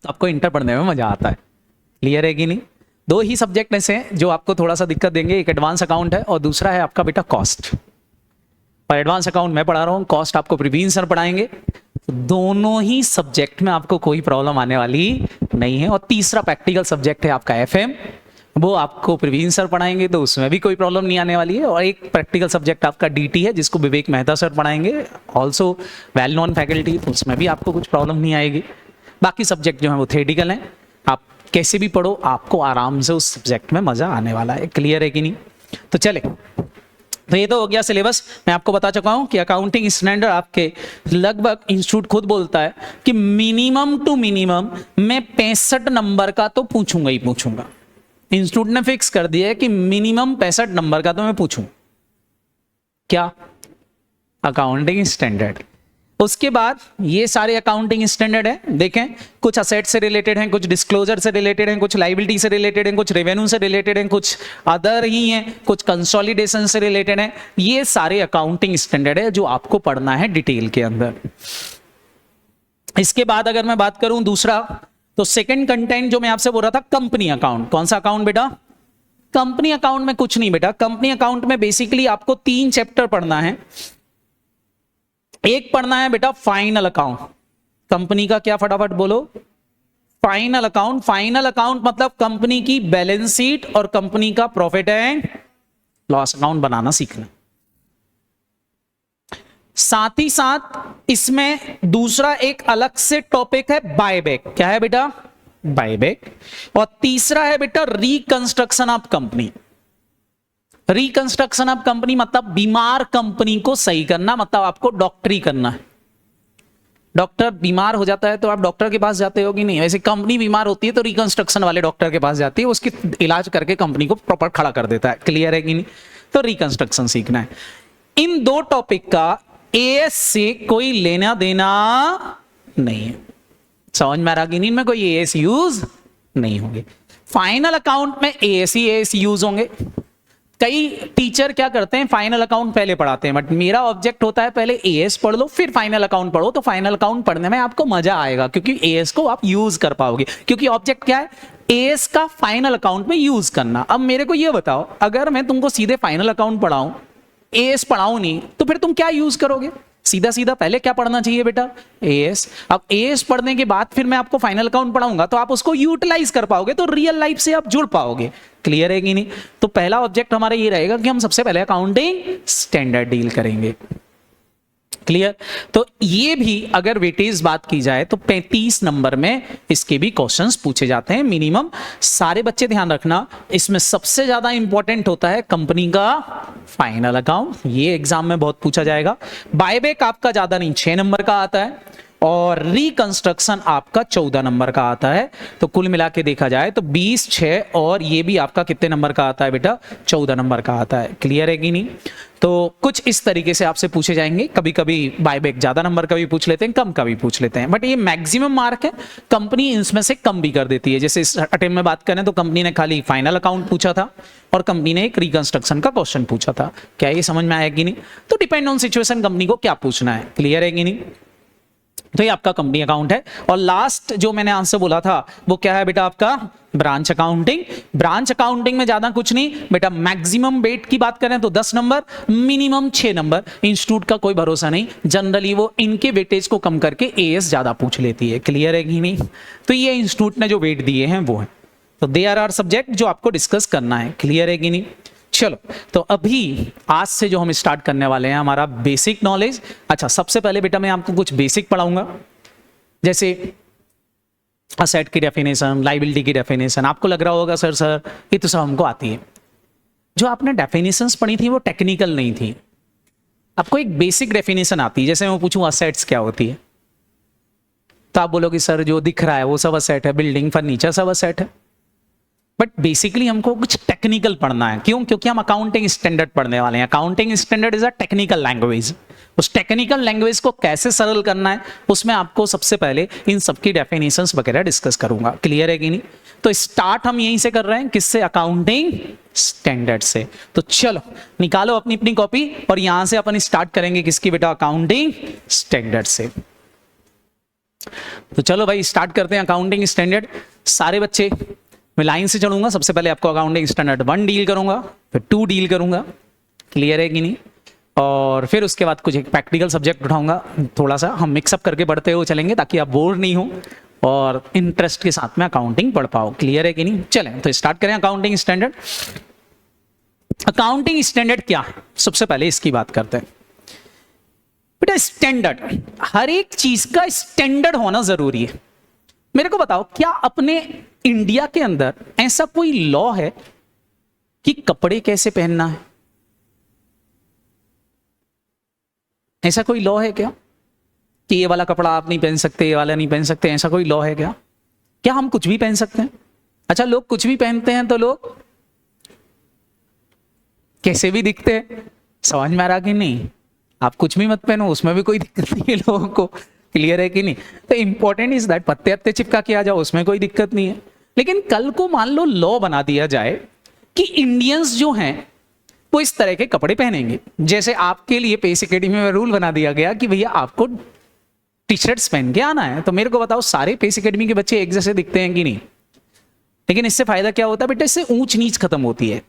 तो आपको इंटर पढ़ने में मजा आता है। क्लियर है कि नहीं? 2 ही सब्जेक्ट ऐसे हैं जो आपको थोड़ा सा दिक्कत देंगे, एक एडवांस अकाउंट है और दूसरा है आपका बेटा कॉस्ट। और एडवांस अकाउंट मैं पढ़ा रहा हूँ, कॉस्ट आपको प्रवीण सर पढ़ाएंगे। तो दोनों ही सब्जेक्ट में आपको कोई प्रॉब्लम आने वाली नहीं है। और तीसरा प्रैक्टिकल सब्जेक्ट है आपका एफएम, वो आपको प्रवीण सर पढ़ाएंगे, तो उसमें भी कोई प्रॉब्लम नहीं आने वाली है। और एक प्रैक्टिकल सब्जेक्ट आपका डीटी है जिसको विवेक मेहता सर पढ़ाएंगे, ऑल्सो वेल नोन फैकल्टी, तो उसमें भी आपको कुछ प्रॉब्लम नहीं आएगी। बाकी सब्जेक्ट जो है वो थ्योरेटिकल हैं, आप कैसे भी पढ़ो आपको आराम से उस सब्जेक्ट में मजा आने वाला है। क्लियर है कि नहीं? तो चले, तो ये तो हो गया सिलेबस। मैं आपको बता चुका हूं कि अकाउंटिंग स्टैंडर्ड आपके लगभग इंस्टीट्यूट खुद बोलता है कि मिनिमम टू मिनिमम मैं 65 नंबर का तो पूछूंगा ही पूछूंगा। इंस्टीट्यूट ने फिक्स कर दिया है कि मिनिमम 65 नंबर का तो मैं पूछूं। क्या? Accounting standard. उसके बाद ये सारे अकाउंटिंग स्टैंडर्ड है, देखें कुछ असेट से रिलेटेड हैं, कुछ डिस्क्लोजर से रिलेटेड हैं, कुछ लाइबिलिटी से रिलेटेड हैं, कुछ रेवेन्यू से रिलेटेड हैं, कुछ अदर ही हैं, कुछ कंसोलिडेशन से रिलेटेड हैं। ये सारे अकाउंटिंग स्टैंडर्ड है जो आपको पढ़ना है डिटेल के अंदर। इसके बाद अगर मैं बात करूं दूसरा, तो सेकंड कंटेंट जो मैं आपसे बोल रहा था, कंपनी अकाउंट। कौन सा अकाउंट बेटा? कंपनी अकाउंट में कुछ नहीं बेटा, कंपनी अकाउंट में बेसिकली आपको 3 चैप्टर पढ़ना है। एक पढ़ना है बेटा फाइनल अकाउंट। कंपनी का क्या? फटाफट बोलो। Final account. फाइनल अकाउंट मतलब कंपनी की बैलेंस शीट और कंपनी का प्रॉफिट एंड लॉस अकाउंट बनाना सीखना। साथ ही साथ इसमें दूसरा एक अलग से टॉपिक है बायबैक। क्या है बेटा? बायबैक। और तीसरा है बेटा reconstruction of company. Reconstruction of company मतलब बीमार कंपनी को सही करना, मतलब आपको डॉक्टरी करना है। डॉक्टर बीमार हो जाता है तो आप डॉक्टर के पास जाते हो कि नहीं? वैसे कंपनी बीमार होती है तो रिकंस्ट्रक्शन वाले डॉक्टर के पास जाती है, उसकी इलाज करके कंपनी को प्रॉपर खड़ा कर देता है। क्लियर है कि नहीं? तो रिकंस्ट्रक्शन सीखना है। इन 2 टॉपिक का एएस से कोई लेना देना नहीं है। समझ में आ रहा कि नहीं? इनमें कोई एएस यूज नहीं होंगे। फाइनल अकाउंट में एएस ही एएस यूज होंगे। कई टीचर क्या करते हैं, फाइनल अकाउंट पहले पढ़ाते हैं, बट मेरा ऑब्जेक्ट होता है पहले एएस पढ़ लो फिर फाइनल अकाउंट पढ़ो। तो फाइनल अकाउंट पढ़ने में आपको मजा आएगा क्योंकि एएस को आप यूज कर पाओगे, क्योंकि ऑब्जेक्ट क्या है? एएस का फाइनल अकाउंट में यूज करना। अब मेरे को ये बताओ, अगर मैं तुमको सीधे फाइनल अकाउंट पढ़ाऊं, एएस पढ़ाऊं नहीं, तो फिर तुम क्या यूज करोगे? सीधा सीधा पहले क्या पढ़ना चाहिए बेटा? एएस। अब एएस पढ़ने के बाद फिर मैं आपको फाइनल अकाउंट पढ़ाऊंगा तो आप उसको यूटिलाइज कर पाओगे, तो रियल लाइफ से आप जुड़ पाओगे। क्लियर है कि नहीं? तो पहला ऑब्जेक्ट हमारा ये रहेगा कि हम सबसे पहले अकाउंटिंग स्टैंडर्ड डील करेंगे। क्लियर? तो ये भी अगर वेटेज बात की जाए तो 35 नंबर में इसके भी क्वेश्चंस पूछे जाते हैं मिनिमम। सारे बच्चे ध्यान रखना, इसमें सबसे ज्यादा इंपॉर्टेंट होता है कंपनी का फाइनल अकाउंट, ये एग्जाम में बहुत पूछा जाएगा। बायबैक आपका ज्यादा नहीं, 6 नंबर का आता है, और रिकंस्ट्रक्शन आपका 14 नंबर का आता है। तो कुल मिला के देखा जाए तो 20, 6 और ये भी आपका कितने नंबर का आता है बेटा? 14 नंबर का आता है। क्लियर है कि नहीं? तो कुछ इस तरीके से आपसे पूछे जाएंगे। कभी कभी बायबैक ज्यादा नंबर का भी पूछ लेते हैं, कम का भी पूछ लेते हैं, बट ये मैक्सिमम मार्क है। कंपनी इसमें से कम भी कर देती है। जैसे इस अटेम्प्ट में बात करें तो कंपनी ने खाली फाइनल अकाउंट पूछा था और कंपनी ने एक रिकंस्ट्रक्शन का क्वेश्चन पूछा था। क्या ये समझ में आया कि नहीं? तो डिपेंड ऑन सिचुएशन कंपनी को क्या पूछना है। क्लियर है कि नहीं? तो ये आपका कंपनी अकाउंट है। और लास्ट जो मैंने आंसर बोला था वो क्या है बेटा, आपका ब्रांच अकाउंटिंग। ब्रांच अकाउंटिंग में ज्यादा कुछ नहीं बेटा, मैक्सिमम वेट की बात करें तो 10 नंबर, मिनिमम 6 नंबर। इंस्टीट्यूट का कोई भरोसा नहीं, जनरली वो इनके वेटेज को कम करके एएस ज्यादा पूछ लेती है। क्लियर है कि नहीं? तो ये इंस्टीट्यूट ने जो वेट दिए हैं वो है। तो देयर आर सब्जेक्ट जो आपको डिस्कस करना है। क्लियर है कि नहीं? चलो, तो अभी आज से जो हम स्टार्ट करने वाले हैं हमारा बेसिक नॉलेज। अच्छा, सबसे पहले बेटा मैं आपको कुछ बेसिक पढ़ाऊंगा, जैसे असेट की डेफिनेशन, लाइबिलिटी की डेफिनेशन। आपको लग रहा होगा सर ये तो सब हमको आती है। जो आपने डेफिनेशंस पढ़ी थी वो टेक्निकल नहीं थी, आपको एक बेसिक डेफिनेशन आती है। जैसे मैं पूछूं असेट्स क्या होती है, तो आप बोलोगे सर जो दिख रहा है वो सब असेट है, बिल्डिंग फर्नीचर सब असेट है। बट बेसिकली हमको कुछ टेक्निकल पढ़ना है। क्यों? क्योंकि हम अकाउंटिंग स्टैंडर्ड पढ़ने वाले हैं। Accounting standard is a technical language. उस टेक्निकल लैंग्वेज को कैसे सरल करना है उसमें आपको सबसे पहले इन सबकी डेफिनेशंस वगैरह डिस्कस करूंगा। क्लियर है कि नहीं? तो स्टार्ट हम यहीं से कर रहे हैं, किससे? अकाउंटिंग स्टैंडर्ड से। तो चलो निकालो अपनी अपनी कॉपी और यहां से अपन स्टार्ट करेंगे किसकी बेटा? अकाउंटिंग स्टैंडर्ड से। तो चलो भाई स्टार्ट करते हैं अकाउंटिंग स्टैंडर्ड। सारे बच्चे मैं लाइन से चलूंगा, सबसे पहले आपको अकाउंटिंग स्टैंडर्ड 1 डील करूंगा, फिर 2 डील करूंगा। क्लियर है कि नहीं? और फिर उसके बाद कुछ एक प्रैक्टिकल सब्जेक्ट उठाऊंगा। थोड़ा सा हम मिक्सअप करके पढ़ते हुए चलेंगे ताकि आप बोर नहीं हो और इंटरेस्ट के साथ में अकाउंटिंग पढ़ पाओ। क्लियर है कि नहीं? चलें तो स्टार्ट करें अकाउंटिंग स्टैंडर्ड। अकाउंटिंग स्टैंडर्ड क्या है, सबसे पहले इसकी बात करते हैं। बेटा स्टैंडर्ड, हर एक चीज का स्टैंडर्ड होना जरूरी है। मेरे को बताओ, क्या अपने इंडिया के अंदर ऐसा कोई लॉ है कि कपड़े कैसे पहनना है? ऐसा कोई लॉ है क्या कि ये वाला कपड़ा आप नहीं पहन सकते, ये वाला नहीं पहन सकते? ऐसा कोई लॉ है क्या? क्या हम कुछ भी पहन सकते हैं? अच्छा, लोग कुछ भी पहनते हैं तो लोग कैसे भी दिखते हैं। समझ में आ रहा कि नहीं? आप कुछ भी मत पहनो, उसमें भी कोई दिक्कत नहीं है लोगों को। क्लियर है कि नहीं? तो इंपॉर्टेंट इज दैट पत्ते अत्ते चिपका के आ जाओ, उसमें कोई दिक्कत नहीं है। लेकिन कल को मान लो लॉ बना दिया जाए कि इंडियंस जो हैं वो इस तरह के कपड़े पहनेंगे। जैसे आपके लिए पेस एकेडमी में रूल बना दिया गया कि भैया आपको टी शर्ट्स पहन के आना है। तो मेरे को बताओ, सारे पेस एकेडमी के बच्चे एक जैसे दिखते हैं कि नहीं? लेकिन इससे फायदा क्या होता है बेटा? इससे ऊंच नीच खत्म होती है।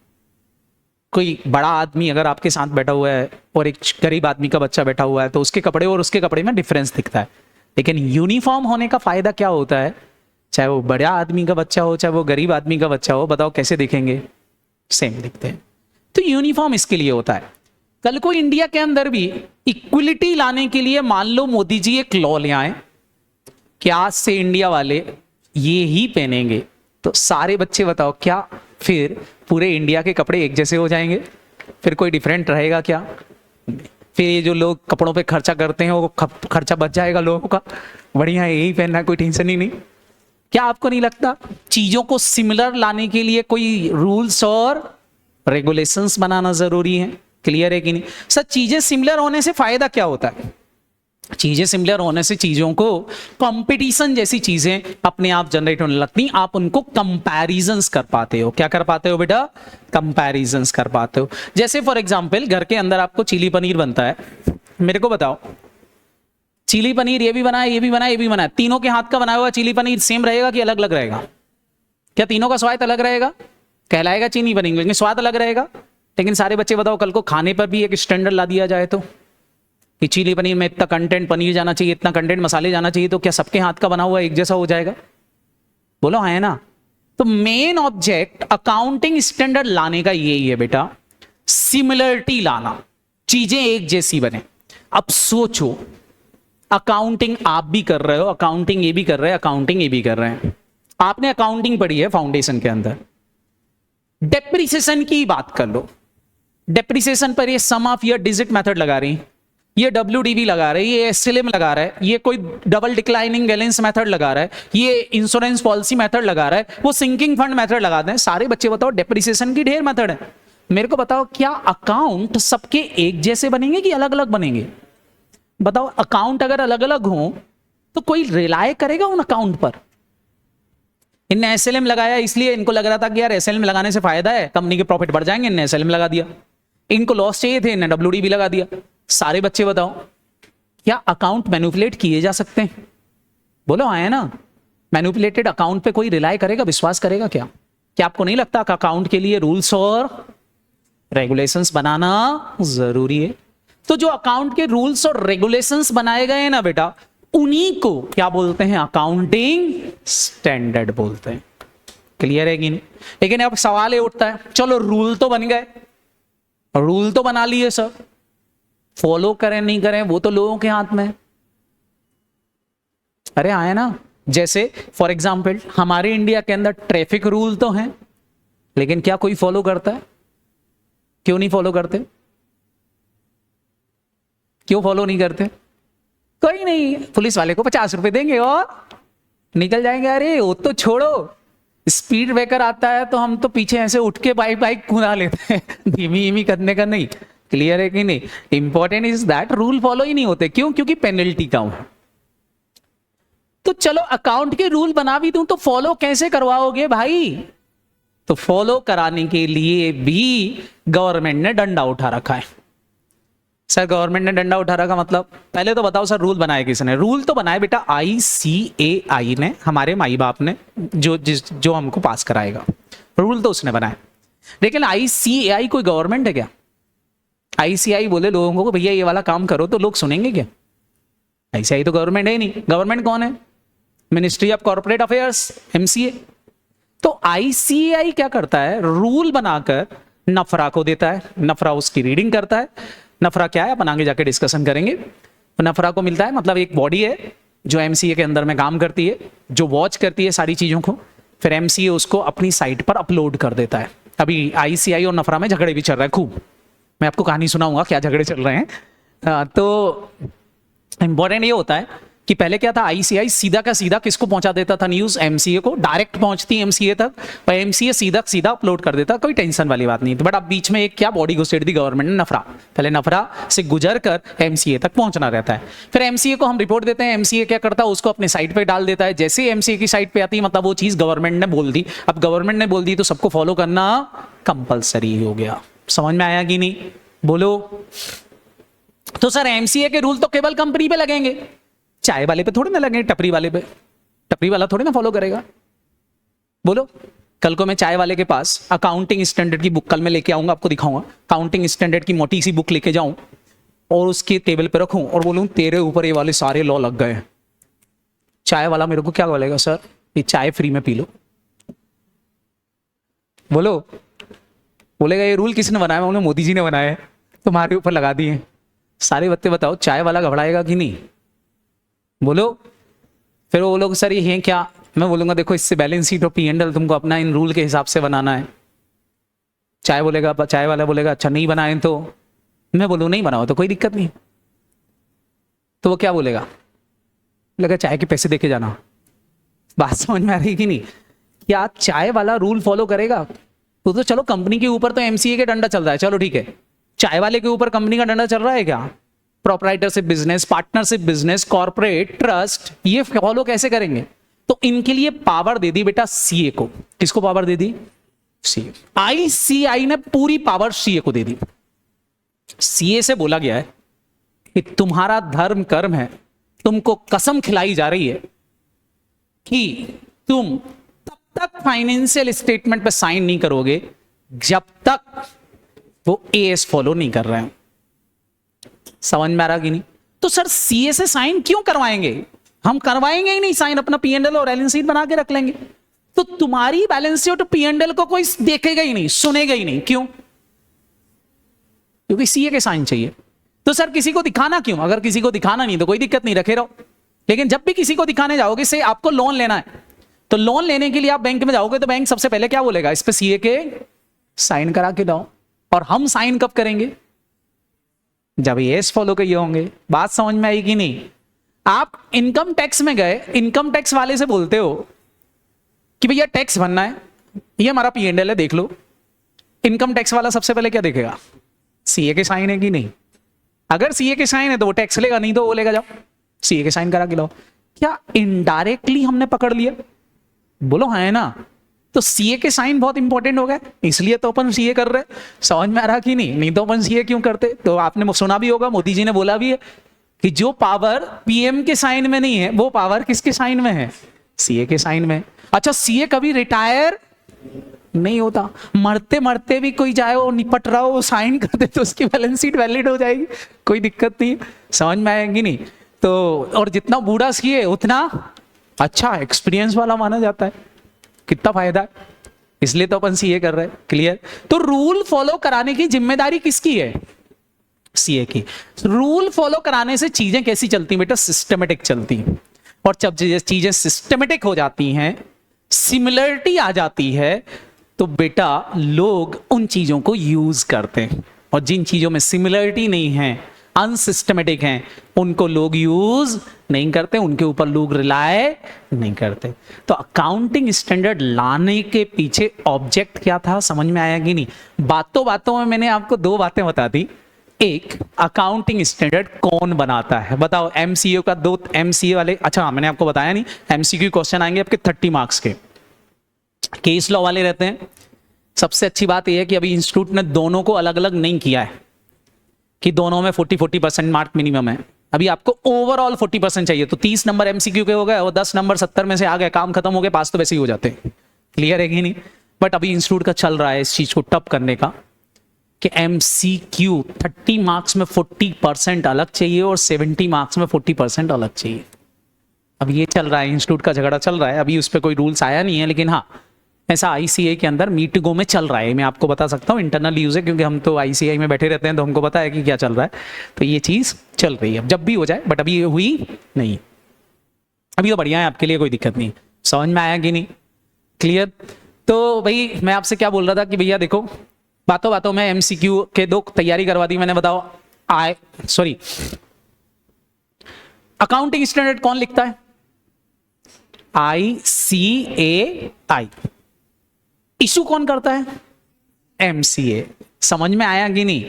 कोई बड़ा आदमी अगर आपके साथ बैठा हुआ है और एक गरीब आदमी का बच्चा बैठा हुआ है तो उसके कपड़े और उसके कपड़े में डिफरेंस दिखता है। लेकिन यूनिफॉर्म होने का फायदा क्या होता है? चाहे वो बड़ा आदमी का बच्चा हो, चाहे वो गरीब आदमी का बच्चा हो, बताओ कैसे दिखेंगे? सेम दिखते हैं। तो यूनिफॉर्म इसके लिए होता है। कल को इंडिया के अंदर भी इक्विलिटी लाने के लिए मान लो मोदी जी एक लॉ ले आए कि आज से इंडिया वाले ये ही पहनेंगे, तो सारे बच्चे बताओ क्या फिर पूरे इंडिया के कपड़े एक जैसे हो जाएंगे? फिर कोई डिफरेंट रहेगा क्या? फिर ये जो लोग कपड़ों पे खर्चा करते हैं वो खर्चा बच जाएगा लोगों का। बढ़िया है, यही पहनना है, कोई टेंशन ही नहीं। क्या आपको नहीं लगता चीजों को सिमिलर लाने के लिए कोई रूल्स और रेगुलेशंस बनाना जरूरी है? क्लियर है कि नहीं? सर चीजें सिमिलर होने से फायदा क्या होता है? चीजें सिमिलर होने से चीजों को कंपटीशन जैसी चीजें अपने आप जनरेट होने लगती, आप उनको कंपैरिजंस कर पाते हो। क्या कर पाते हो बेटा? कंपैरिजंस कर पाते हो। जैसे फॉर एग्जांपल घर के अंदर आपको चिली पनीर बनता है, मेरे को बताओ चिली पनीर ये भी बना है, ये भी बना है, ये भी बना है, तीनों के हाथ का बनाया हुआ चिली पनीर सेम रहेगा कि अलग अलग रहेगा? क्या तीनों का स्वाद अलग रहेगा? कहलाएगा चीनी पनीर लेकिन स्वाद अलग रहेगा। लेकिन सारे बच्चे बताओ कल को खाने पर भी एक स्टैंडर्ड ला दिया जाए तो कि चिली पनीर में इतना कंटेंट पनीर जाना चाहिए, इतना कंटेंट मसाले जाना चाहिए, तो क्या सबके हाथ का बना हुआ एक जैसा हो जाएगा? बोलो है ना? तो मेन ऑब्जेक्ट अकाउंटिंग स्टैंडर्ड लाने का यही है बेटा, सिमिलरिटी लाना, चीजें एक जैसी बने। अब सोचो अकाउंटिंग आप भी कर रहे हो, अकाउंटिंग ये भी कर रहे हैं, अकाउंटिंग ये भी कर रहे हैं। आपने अकाउंटिंग पढ़ी है फाउंडेशन के अंदर, डेप्रिसिएशन की बात कर लो। डेप्रिसिएशन पर ये सम ऑफ ईयर डिजिट मेथड लगा रही, ये WDV लगा रहे, ये SLM लगा रहा है, ये कोई डबल डिक्लाइनिंग बैलेंस मेथड लगा रहा है, ये इंश्योरेंस पॉलिसी मेथड लगा रहा है, वो सिंकिंग फंड मेथड लगाते हैं। सारे बच्चे बताओ डेप्रिसिएशन की ढेर मेथड है। मेरे को बताओ क्या अकाउंट सबके एक जैसे बनेंगे कि अलग अलग बनेंगे? बताओ अकाउंट अगर अलग अलग हो तो कोई रिलाय करेगा उन अकाउंट पर? इनने SLM लगाया इसलिए इनको लग रहा था कि यार SLM लगाने से फायदा है, कंपनी के प्रॉफिट बढ़ जाएंगे, इनने SLM लगा दिया। इनको लॉस चाहिए थे, इनने WDV लगा दिया। सारे बच्चे बताओ क्या अकाउंट मैनिपुलेट किए जा सकते हैं? बोलो हाँ है ना। मैनिपुलेटेड अकाउंट पे कोई रिलाई करेगा, विश्वास करेगा क्या? क्या आपको नहीं लगता कि अकाउंट के लिए रूल्स और रेगुलेशंस बनाना जरूरी है? तो जो अकाउंट के रूल्स और रेगुलेशंस बनाए गए हैं ना बेटा, उन्हीं को क्या बोलते हैं? अकाउंटिंग स्टैंडर्ड बोलते हैं। क्लियर है कि नहीं? लेकिन अब सवाल ये उठता है, चलो रूल तो बन गए, रूल तो बना लिए सर, फॉलो करें नहीं करें वो तो लोगों के हाथ में है। अरे आए ना, जैसे फॉर एग्जाम्पल हमारे इंडिया के अंदर ट्रैफिक रूल तो हैं, लेकिन क्या कोई फॉलो करता है? क्यों नहीं फॉलो करते? क्यों फॉलो नहीं करते? कोई नहीं, पुलिस वाले को 50 रुपए देंगे और निकल जाएंगे। अरे वो तो छोड़ो, स्पीड ब्रेकर आता है तो हम तो पीछे ऐसे उठ के बाइक बाइक खुदा लेते हैं, धीमी धीमी करने का नहीं। क्लियर है कि नहीं? Important is that rule follow ही नहीं होते। क्यों? क्योंकि पेनल्टी कम है। तो चलो अकाउंट के रूल बना भी दूं तो फॉलो कैसे करवाओगे भाई? तो फॉलो कराने के लिए भी गवर्नमेंट ने डंडा उठा रखा है। सर गवर्नमेंट ने डंडा उठा रखा मतलब? पहले तो बताओ सर, रूल बनाए किसने? रूल तो बनाए बेटा ICAI ने, हमारे माई बाप ने, जो हमको पास कराएगा। रूल तो उसने बनाए। लेकिन ICAI कोई गवर्नमेंट है क्या? ICAI बोले लोगों को भैया ये वाला काम करो तो लोग सुनेंगे क्या? ICAI तो गवर्नमेंट है ही नहीं। गवर्नमेंट कौन है? Ministry of corporate affairs, MCA। तो ICAI क्या करता है? रूल बनाकर नफरा को देता है, नफरा उसकी रीडिंग करता है। नफरा क्या है अपन आगे जाके डिस्कशन करेंगे। तो नफरा को मिलता है, मतलब एक बॉडी है जो MCA के अंदर में काम करती है, जो वॉच करती है सारी चीजों को, फिर MCA उसको अपनी साइट पर अपलोड कर देता है। अभी ICAI और नफरा में झगड़े भी चल रहा है खूब, मैं आपको कहानी सुनाऊंगा क्या झगड़े चल रहे हैं। तो इंपॉर्टेंट ये होता है कि पहले क्या था, ICAI सीधा का सीधा किसको पहुंचा देता था न्यूज? MCA को। डायरेक्ट पहुंचती MCA तक, पर MCA सीधा सीधा अपलोड कर देता, कोई टेंशन वाली बात नहीं थी। बट अब बीच में एक क्या बॉडी घुसेड़ दी गवर्नमेंट ने? नफरा। पहले नफरा से गुजर कर MCA तक पहुंचना रहता है। फिर MCA को हम रिपोर्ट देते हैं, MCA क्या करता है? उसको अपने साइट पे डाल देता है। जैसे ही MCA की साइट पे आती है मतलब वो चीज गवर्नमेंट ने बोल दी। अब गवर्नमेंट ने बोल दी तो सबको फॉलो करना कंपलसरी हो गया। समझ में आया कि नहीं? बोलो। तो सर MCA के रूल तो केवल कंपनी पे लगेंगे, चाय वाले पे थोड़ी ना लगेंगे, टपरी वाले पे। टपरी वाला थोड़ी ना फॉलो करेगा। बोलो। कल को मैं चाय वाले के पास अकाउंटिंग स्टैंडर्ड की बुक, कल मैं लेके आऊंगा, आपको दिखाऊंगा, अकाउंटिंग स्टैंडर्ड की मोटी सी बुक लेके जाऊं और उसके टेबल पे रखूं और बोलूं तेरे ऊपर ये वाले सारे लॉ लग गए। चाय वाला मेरे को क्या बोलेगा? सर ये चाय फ्री में पी लो। बोलो। बोलेगा ये रूल किसने बनाया? उन्हें मोदी जी ने बनाया है, तुम्हारे ऊपर लगा दिए। सारे बत्ते बताओ, चाय वाला घबराएगा कि नहीं? बोलो। फिर वो लोग सर ये हैं क्या? मैं बोलूंगा देखो इससे बैलेंस शीट और P&L तुमको अपना इन रूल के हिसाब से बनाना है। चाय बोलेगा, चाय वाला बोलेगा अच्छा नहीं बनाए तो? मैं बोलूँ नहीं बनाओ तो कोई दिक्कत नहीं। तो वो क्या बोलेगा? बोलेगा चाय के पैसे देके जाना। बात समझ में आ रही कि नहीं? क्या चाय वाला रूल फॉलो करेगा? तो चलो कंपनी के ऊपर तो MCA के डंडा चल रहा है, चलो ठीक है। चाय वाले के ऊपर कंपनी का डंडा चल रहा है क्या? Proprietorship business, partnership business, corporate, trust, ये फॉलो कैसे करेंगे? तो इनके लिए पावर दे दी बेटा CA को। किसको पावर दे दी? CA। ICAI ने पूरी पावर CA को दे दी। CA से बोला गया है कि तुम्हारा धर्म कर्म है, तुमको कसम खिलाई जा रही है कि तुम तब तक फाइनेंशियल स्टेटमेंट पे साइन नहीं करोगे जब तक वो AS फॉलो नहीं कर रहे हैं। समझ में आ रहा कि नहीं? तो सर CA से साइन क्यों करवाएंगे? हम करवाएंगे ही नहीं साइन, अपना P&L और बैलेंस शीट बना के रख लेंगे। तो तुम्हारी बैलेंस शीट और P&L को कोई देखेगा ही नहीं, सुनेगा ही नहीं। क्यों? क्योंकि CA के साइन चाहिए। तो सर किसी को दिखाना क्यों? अगर किसी को दिखाना नहीं तो कोई दिक्कत नहीं, रखे रहो। लेकिन जब भी किसी को दिखाने जाओगे, से आपको लोन लेना है, तो लोन लेने के लिए आप बैंक में जाओगे तो बैंक सबसे पहले क्या बोलेगा? इस पे CA के साइन करा के दो। और हम साइन कब करेंगे? जब AS फॉलो किए होंगे। बात समझ में आई कि नहीं? आप इनकम टैक्स में गए, इनकम टैक्स वाले से बोलते हो कि भैया टैक्स भरना है, ये हमारा P&L है देख लो। इनकम टैक्स वाला सबसे पहले क्या देखेगा? CA के साइन है कि नहीं। अगर CA के साइन है तो वो टैक्स लेगा, नहीं तो वो लेगा जाओ CA के साइन करा के लाओ। क्या इनडायरेक्टली हमने पकड़ लिया? बोलो हाँ है ना। तो CA के साइन बहुत इंपॉर्टेंट हो गए, इसलिए तो अपन CA कर रहे। समझ में आ रहा कि नहीं? नहीं तो अपन CA क्यों करते? तो आपने सुना भी होगा, मोदी जी ने बोला भी है कि जो पावर पीएम के साइन में नहीं है वो पावर किसके साइन में है, सीए के साइन में। अच्छा, सीए कभी रिटायर नहीं होता, मरते मरते भी कोई जाए वो निपट रहा हो वो साइन कर दे तो उसकी बैलेंस शीट वैलिड हो जाएगी, कोई दिक्कत नहीं। समझ में आएगी नहीं तो, और जितना बूढ़ा सीए उतना अच्छा एक्सपीरियंस वाला माना जाता है, कितना फायदा है, इसलिए तो अपन सीए कर रहे हैं। क्लियर? तो रूल फॉलो कराने की जिम्मेदारी किसकी है, सीए की। रूल फॉलो कराने से चीजें कैसी चलती बेटा, सिस्टमेटिक चलती हैं। और जब चीजें सिस्टमेटिक हो जाती हैं, सिमिलरिटी आ जाती है, तो बेटा लोग उन चीजों को यूज करते हैं। और जिन चीजों में सिमिलरिटी नहीं है, अनसिस्टमेटिक हैं, उनको लोग यूज नहीं करते, उनके ऊपर लोग रिलाय नहीं करते। तो अकाउंटिंग स्टैंडर्ड लाने के पीछे ऑब्जेक्ट क्या था, समझ में आया कि नहीं? बातों बातों में मैंने आपको दो बातें बता दी। एक, अकाउंटिंग स्टैंडर्ड कौन बनाता है, बताओ। एमसीक्यू का दो, एमसीए वाले, अच्छा मैंने आपको बताया नहीं, एमसीक्यू क्वेश्चन आएंगे आपके 30 मार्क्स के, केस लॉ वाले रहते हैं। सबसे अच्छी बात यह है कि अभी इंस्टीट्यूट ने दोनों को अलग अलग नहीं किया है कि दोनों में 40-40% मार्क मिनिमम है। अभी आपको ओवरऑल 40% चाहिए, तो 30 नंबर एमसीक्यू के हो गए और 10 नंबर 70 में से आ गए, काम खत्म हो गया, पास तो वैसे ही हो जाते हैं। क्लियर है कि नहीं? बट अभी इंस्टीट्यूट का चल रहा है इस चीज को टप करने का कि एमसीक्यू 30 मार्क्स में 40% अलग चाहिए और 70 मार्क्स में 40% अलग चाहिए। अब ये चल रहा है, इंस्टीट्यूट का झगड़ा चल रहा है, अभी उस पर कोई रूल्स आया नहीं है, लेकिन हाँ ऐसा आईसीआई के अंदर मीटिंगों में चल रहा है। मैं आपको बता सकता हूँ, इंटरनल यूज है, क्योंकि हम तो आईसीआई में बैठे रहते हैं तो हमको पता है कि क्या चल रहा है। तो ये चीज चल रही है, जब भी हो जाए, बट अभी ये हुई नहीं। अभी तो बढ़िया है, आपके लिए कोई दिक्कत नहीं। समझ में आया कि नहीं? क्लियर? तो भाई मैं आपसे क्या बोल रहा था कि भैया देखो, बातों बातों में एमसीक्यू के दो तैयारी करवा दी मैंने। बताओ अकाउंटिंग स्टैंडर्ड कौन लिखता है? ICAI। इशू कौन करता है? एमसीए। समझ में आया कि नहीं?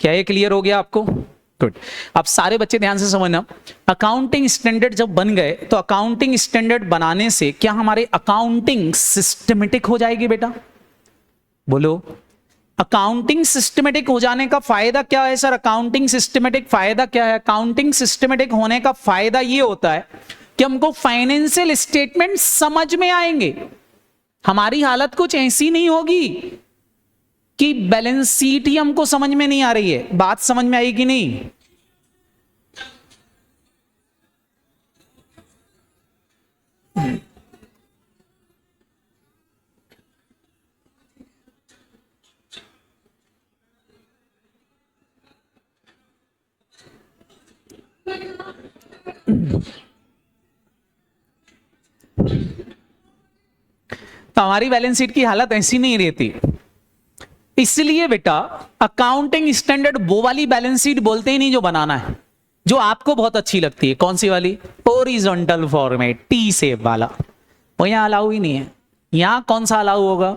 क्या ये क्लियर हो गया आपको? गुड। अब सारे बच्चे ध्यान से समझना, अकाउंटिंग स्टैंडर्ड जब बन गए तो अकाउंटिंग स्टैंडर्ड बनाने से क्या हमारे अकाउंटिंग सिस्टमेटिक हो जाएगी बेटा? बोलो। अकाउंटिंग सिस्टमेटिक हो जाने का फायदा क्या है सर? अकाउंटिंग सिस्टमेटिक फायदा क्या है? अकाउंटिंग सिस्टमेटिक होने का फायदा ये होता है कि हमको फाइनेंशियल स्टेटमेंट समझ में आएंगे। हमारी हालत कुछ ऐसी नहीं होगी कि बैलेंस शीट ही हमको समझ में नहीं आ रही है। बात समझ में आई कि नहीं? तो हमारी बैलेंस शीट की हालत ऐसी नहीं रहती। इसलिए बेटा अकाउंटिंग स्टैंडर्ड वो वाली बैलेंस शीट बोलते ही नहीं जो बनाना है, जो आपको बहुत अच्छी लगती है। कौन सी वाली? हॉरिजॉन्टल फॉर्मेट, टी शेप वाला। वो यहां अलाउ ही नहीं है। यहां कौन सा अलाउ होगा?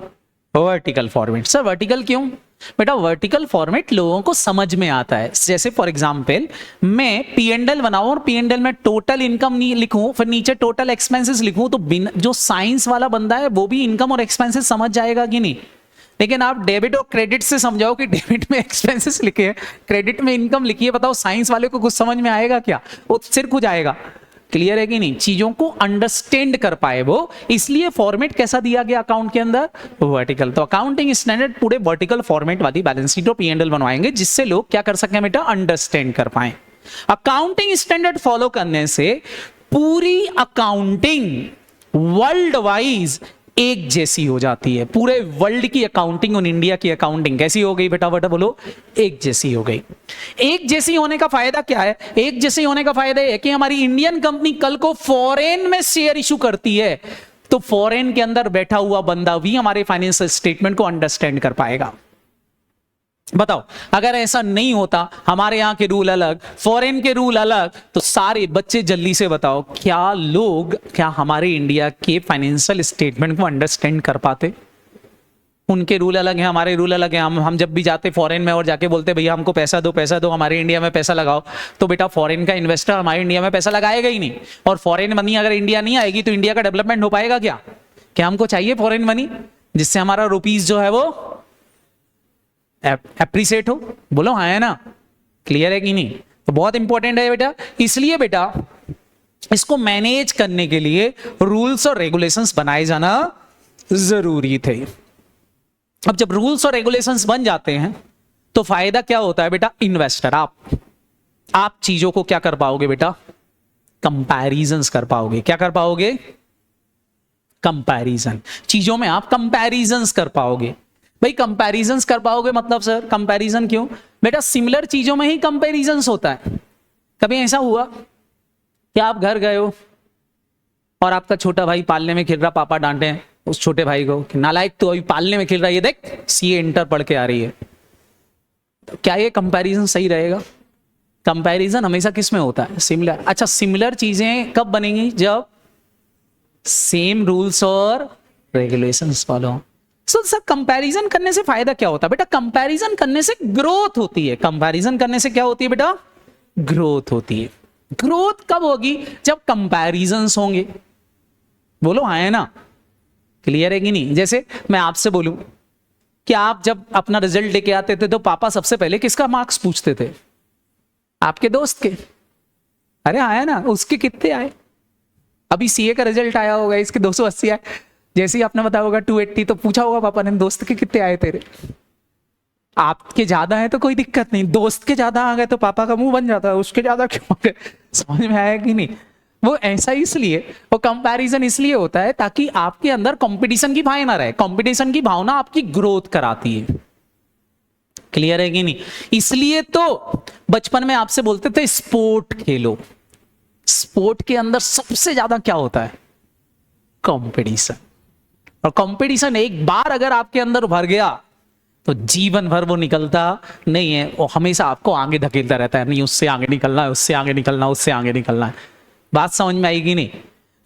Vertical format. सर वर्टिकल क्यों? बेटा वर्टिकल फॉर्मेट लोगों को समझ में आता है। जैसे फॉर एग्जांपल मैं पी&एल बनाऊं और पी&एल में टोटल इनकम नहीं लिखूं, फिर नीचे टोटल एक्सपेंसेस लिखूं, तो जो साइंस वाला बंदा है वो भी इनकम और एक्सपेंसेस समझ जाएगा कि नहीं? लेकिन आप डेबिट और क्रेडिट से समझाओ कि डेबिट में एक्सपेंसेस लिखे हैं, क्रेडिट में इनकम लिखी है, बताओ साइंस वाले को कुछ समझ में आएगा क्या? वो सिर खुद आएगा। क्लियर है कि नहीं? चीजों को अंडरस्टैंड कर पाए वो, इसलिए फॉर्मेट कैसा दिया गया अकाउंट के अंदर? वर्टिकल। तो अकाउंटिंग स्टैंडर्ड पूरे वर्टिकल फॉर्मेट वाली बैलेंस शीट और पी&एल बनवाएंगे, जिससे लोग क्या कर सकें बेटा? अंडरस्टैंड कर पाए। अकाउंटिंग स्टैंडर्ड फॉलो करने से पूरी अकाउंटिंग वर्ल्ड वाइज एक जैसी हो जाती है। पूरे वर्ल्ड की अकाउंटिंग और इंडिया की अकाउंटिंग कैसी हो गई बेटा? बेटा बोलो, एक जैसी हो गई। एक जैसी होने का फायदा क्या है? एक जैसी होने का फायदा है कि हमारी इंडियन कंपनी कल को फॉरेन में शेयर इशू करती है, तो फॉरेन के अंदर बैठा हुआ बंदा भी हमारे फाइनेंशियल स्टेटमेंट को अंडरस्टैंड कर पाएगा। बताओ अगर ऐसा नहीं होता, हमारे यहां के रूल अलग, फॉरेन के रूल अलग, तो सारे बच्चे जल्दी से बताओ क्या हमारे इंडिया के फाइनेंशियल स्टेटमेंट को अंडरस्टैंड कर पाते? उनके रूल अलग हैं, हमारे रूल अलग हैं। हम जब भी जाते फॉरेन में और जाके बोलते भैया हमको पैसा दो, हमारे इंडिया में पैसा लगाओ, तो बेटा फॉरेन का इन्वेस्टर हमारे इंडिया में पैसा लगाएगा ही नहीं। और फॉरेन मनी अगर इंडिया नहीं आएगी तो इंडिया का डेवलपमेंट हो पाएगा क्या? क्या हमको चाहिए फॉरेन मनी जिससे हमारा रुपीज जो है वो एप्रिसिएट हो? बोलो हाँ है ना? क्लियर है कि नहीं? तो बहुत इंपॉर्टेंट है बेटा, इसलिए बेटा इसको मैनेज करने के लिए रूल्स और रेगुलेशंस बनाए जाना जरूरी थे। अब जब रूल्स और रेगुलेशंस बन जाते हैं तो फायदा क्या होता है बेटा, इन्वेस्टर आप चीजों को क्या कर पाओगे बेटा, कंपैरिजंस कर पाओगे। क्या कर पाओगे, कंपैरिजन, चीजों में आप कंपैरिजंस कर पाओगे। भाई कंपैरिजंस कर पाओगे मतलब सर कंपैरिजन क्यों, बेटा सिमिलर चीजों में ही कंपैरिजंस होता है। कभी ऐसा हुआ कि आप घर गए हो और आपका छोटा भाई पालने में खेल रहा, पापा डांटे हैं उस छोटे भाई को कि नालायक तू अभी पालने में खेल रहा है, ये देख सीए इंटर पढ़ के आ रही है। तो क्या ये कंपैरिजन सही रहेगा? कंपैरिजन हमेशा किस में होता है, सिमिलर। अच्छा सिमिलर चीजें कब बनेंगी, जब सेम रूल्स और रेगुलेशंस फॉलो। सर कंपैरिजन करने से फायदा क्या होता है बेटा, कंपैरिजन करने से ग्रोथ होती है। कंपैरिजन करने से क्या होती है बेटा, ग्रोथ होती है। ग्रोथ कब होगी, जब कंपैरिजंस होंगे। बोलो हाँ है ना, क्लियर है कि नहीं? जैसे मैं आपसे बोलूं कि आप जब अपना रिजल्ट लेके आते थे तो पापा सबसे पहले किसका मार्क्स पूछते थे, आपके दोस्त के। अरे आया ना, उसके कितने आए। अभी सीए का रिजल्ट आया होगा, इसके 280 आए। जैसे ही आपने बताया होगा 280, तो पूछा होगा पापा ने दोस्त के कितने आए तेरे। आपके ज्यादा है तो कोई दिक्कत नहीं, दोस्त के ज्यादा आ गए तो पापा का मुंह बन जाता है, उसके ज्यादा क्यों आ गए। समझ में आया कि नहीं? वो ऐसा इसलिए, वो कंपैरिजन इसलिए होता है ताकि आपके अंदर कंपटीशन की भावना रहे। कंपटीशन की भावना आपकी ग्रोथ कराती है। क्लियर है कि नहीं? इसलिए तो बचपन में आपसे बोलते थे स्पोर्ट खेलो। स्पोर्ट के अंदर सबसे ज्यादा क्या होता है, कंपटीशन। और कंपटीशन एक बार अगर आपके अंदर भर गया तो जीवन भर वो निकलता नहीं है, वो हमेशा आपको आगे धकेलता रहता है। नहीं उससे आगे निकलना है, उससे आगे निकलना, उससे आगे निकलना है। बात समझ में आएगी नहीं?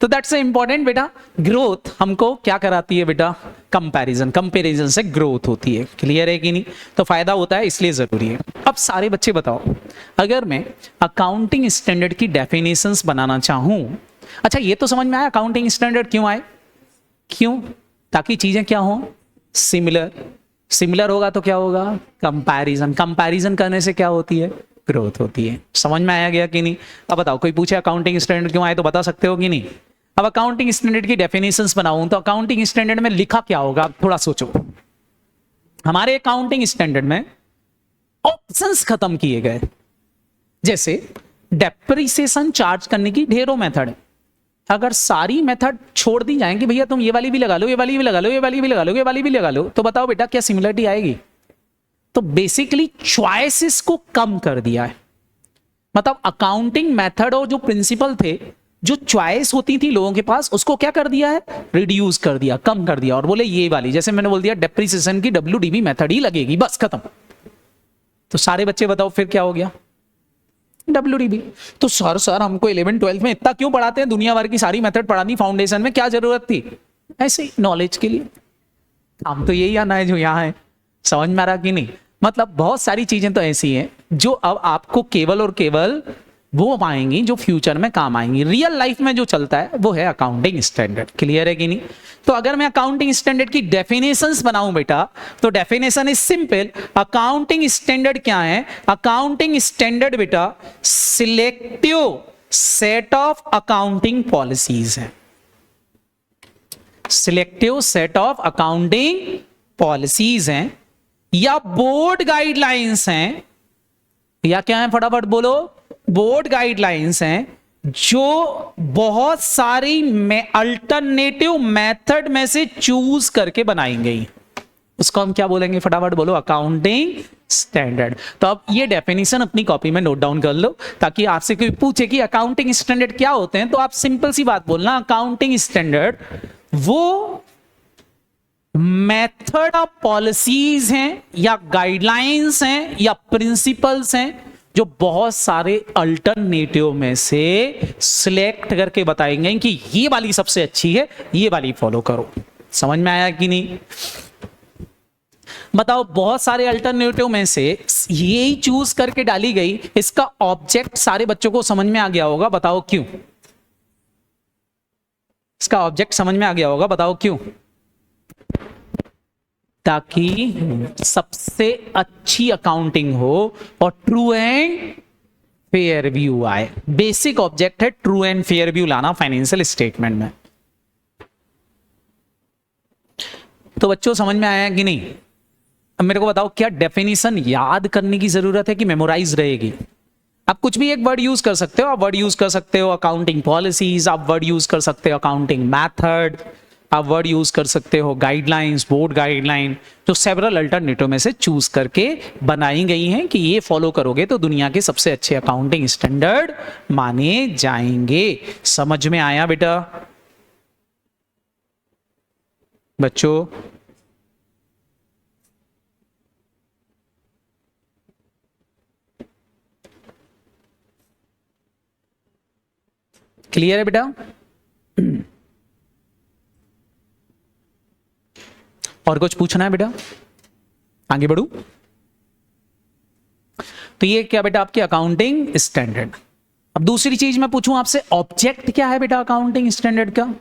तो दैट्स इंपॉर्टेंट बेटा। ग्रोथ हमको क्या कराती है बेटा, कंपैरिजन। कंपैरिजन से ग्रोथ होती है। क्लियर है कि नहीं? तो फायदा होता है, इसलिए जरूरी है। अब सारे बच्चे बताओ, अगर मैं अकाउंटिंग स्टैंडर्ड की डेफिनेशंस बनाना चाहूं। अच्छा ये तो समझ में आया अकाउंटिंग स्टैंडर्ड क्यों आए, क्यों, ताकि चीजें क्या हो, सिमिलर। सिमिलर होगा तो क्या होगा, कंपैरिजन। कंपैरिजन करने से क्या होती है, ग्रोथ होती है। समझ में आया गया कि नहीं? अब बताओ, कोई पूछे अकाउंटिंग स्टैंडर्ड क्यों आए तो बता सकते हो कि नहीं? अब अकाउंटिंग स्टैंडर्ड की डेफिनेशंस बनाऊं तो अकाउंटिंग स्टैंडर्ड में लिखा क्या होगा, आप थोड़ा सोचो। हमारे अकाउंटिंग स्टैंडर्ड में ऑप्शंस खत्म किए गए। जैसे डेप्रिसिएशन चार्ज करने की ढेरों मेथड, अगर सारी मेथड छोड़ दी जाएंगी, भैया तुम ये वाली भी लगा लो, ये वाली भी लगा लो, ये वाली भी लगा लो, ये वाली भी लगा लो, तो बताओ बेटा क्या सिमिलरिटी आएगी? तो बेसिकली चॉइसेस को कम कर दिया है। मतलब अकाउंटिंग मेथड और जो प्रिंसिपल थे, जो चॉइस होती थी लोगों के पास, उसको क्या कर दिया है, रिड्यूस कर दिया, कम कर दिया। और बोले ये वाली, जैसे मैंने बोल दिया डेप्रिसिएशन की WDB मेथड ही लगेगी, बस खत्म। तो सारे बच्चे बताओ फिर क्या हो गया, WDB। तो सर हमको 11 12 में इतना क्यों पढ़ाते हैं, दुनिया भर की सारी मेथड पढ़ानी फाउंडेशन में, क्या जरूरत थी? ऐसे ही नॉलेज के लिए। हम तो यही आना है जो यहाँ है। समझ में आ रहा कि नहीं? मतलब बहुत सारी चीजें तो ऐसी हैं जो अब आपको केवल और केवल वो आएंगी जो फ्यूचर में काम आएंगी। रियल लाइफ में जो चलता है वो है अकाउंटिंग स्टैंडर्ड। क्लियर है कि नहीं? तो अगर मैं अकाउंटिंग स्टैंडर्ड की डेफिनेशंस बनाऊं बेटा, तो definition is simple. Accounting standard क्या है? अकाउंटिंग स्टैंडर्ड बेटा selective set of accounting policies है। Selective set of accounting policies हैं, या बोर्ड गाइडलाइंस हैं, या क्या है, फटाफट बोलो, बोर्ड गाइडलाइंस हैं, जो बहुत सारी अल्टरनेटिव मेथड में से चूज करके बनाई गई। उसको हम क्या बोलेंगे, फटाफट बोलो, अकाउंटिंग स्टैंडर्ड। तो अब ये डेफिनेशन अपनी कॉपी में नोट डाउन कर लो, ताकि आपसे कोई पूछे कि अकाउंटिंग स्टैंडर्ड क्या होते हैं, तो आप सिंपल सी बात बोलना, अकाउंटिंग स्टैंडर्ड वो मेथड ऑफ पॉलिसीज हैं, या गाइडलाइंस हैं, या प्रिंसिपल्स हैं, जो बहुत सारे अल्टरनेटिव में से सिलेक्ट करके बताएंगे कि ये वाली सबसे अच्छी है, ये वाली फॉलो करो। समझ में आया कि नहीं? बताओ, बहुत सारे अल्टरनेटिव में से यही चूज करके डाली गई, इसका ऑब्जेक्ट सारे बच्चों को समझ में आ गया होगा, बताओ क्यों? इसका ऑब्जेक्ट समझ में आ गया होगा, बताओ क्यों? ताकि सबसे अच्छी अकाउंटिंग हो और ट्रू एंड फेयर व्यू आए। बेसिक ऑब्जेक्ट है ट्रू एंड फेयर व्यू लाना फाइनेंशियल स्टेटमेंट में। तो बच्चों समझ में आया कि नहीं? अब मेरे को बताओ, क्या डेफिनेशन याद करने की जरूरत है कि मेमोराइज रहेगी? आप कुछ भी एक वर्ड यूज कर सकते हो। आप वर्ड यूज कर सकते हो अकाउंटिंग पॉलिसीज, आप वर्ड यूज कर सकते हो अकाउंटिंग मैथड, आप वर्ड यूज कर सकते हो गाइडलाइंस, बोर्ड गाइडलाइन, जो सेवरल अल्टरनेटिव में से चूज करके बनाई गई हैं कि ये फॉलो करोगे तो दुनिया के सबसे अच्छे अकाउंटिंग स्टैंडर्ड माने जाएंगे। समझ में आया बेटा बच्चों? क्लियर है बेटा? और कुछ पूछना है बेटा? आगे बढ़ू? तो ये क्या बेटा आपके अकाउंटिंग स्टैंडर्ड। अब दूसरी चीज मैं पूछूं आपसे, ऑब्जेक्ट क्या है बेटा अकाउंटिंग स्टैंडर्ड का?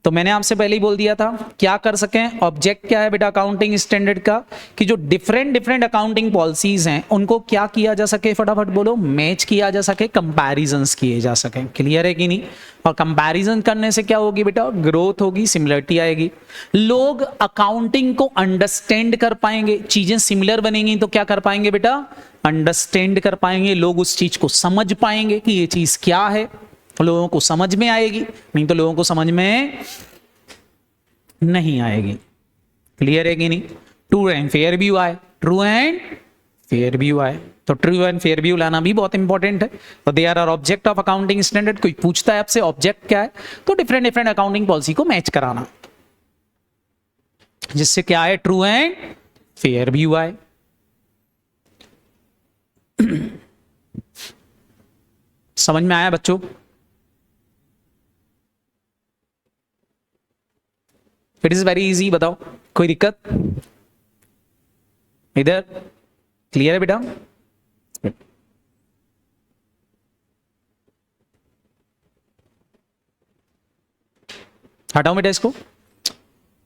तो मैंने आपसे पहले ही बोल दिया था क्या कर सकें। ऑब्जेक्ट क्या है बेटा अकाउंटिंग स्टैंडर्ड का? कि जो डिफरेंट डिफरेंट अकाउंटिंग पॉलिसीज हैं उनको क्या किया जा सके, फटाफट बोलो, मैच किया जा सके, कंपैरिजंस किए जा सके। क्लियर है कि नहीं? और कंपैरिजन करने से क्या होगी बेटा? ग्रोथ होगी, सिमिलरिटी आएगी, लोग अकाउंटिंग को अंडरस्टैंड कर पाएंगे, चीजें सिमिलर बनेंगी तो क्या कर पाएंगे बेटा? अंडरस्टैंड कर पाएंगे, लोग उस चीज को समझ पाएंगे कि ये चीज क्या है, लोगों को समझ में आएगी, नहीं तो लोगों को समझ में नहीं आएगी। क्लियर है कि नहीं? ट्रू एंड फेयर व्यू आए, ट्रू एंड फेयर व्यू आए, तो ट्रू एंड फेयर व्यू लाना भी बहुत इंपॉर्टेंट है। तो they are object of accounting standard. कोई पूछता है आपसे ऑब्जेक्ट क्या है, तो डिफरेंट डिफरेंट अकाउंटिंग पॉलिसी को मैच कराना, जिससे क्या है? ट्रू एंड फेयर व्यू आए। समझ में आया बच्चों? It is very easy. बताओ कोई दिक्कत इधर? क्लियर है बेटा? हटाओ बेटा इसको।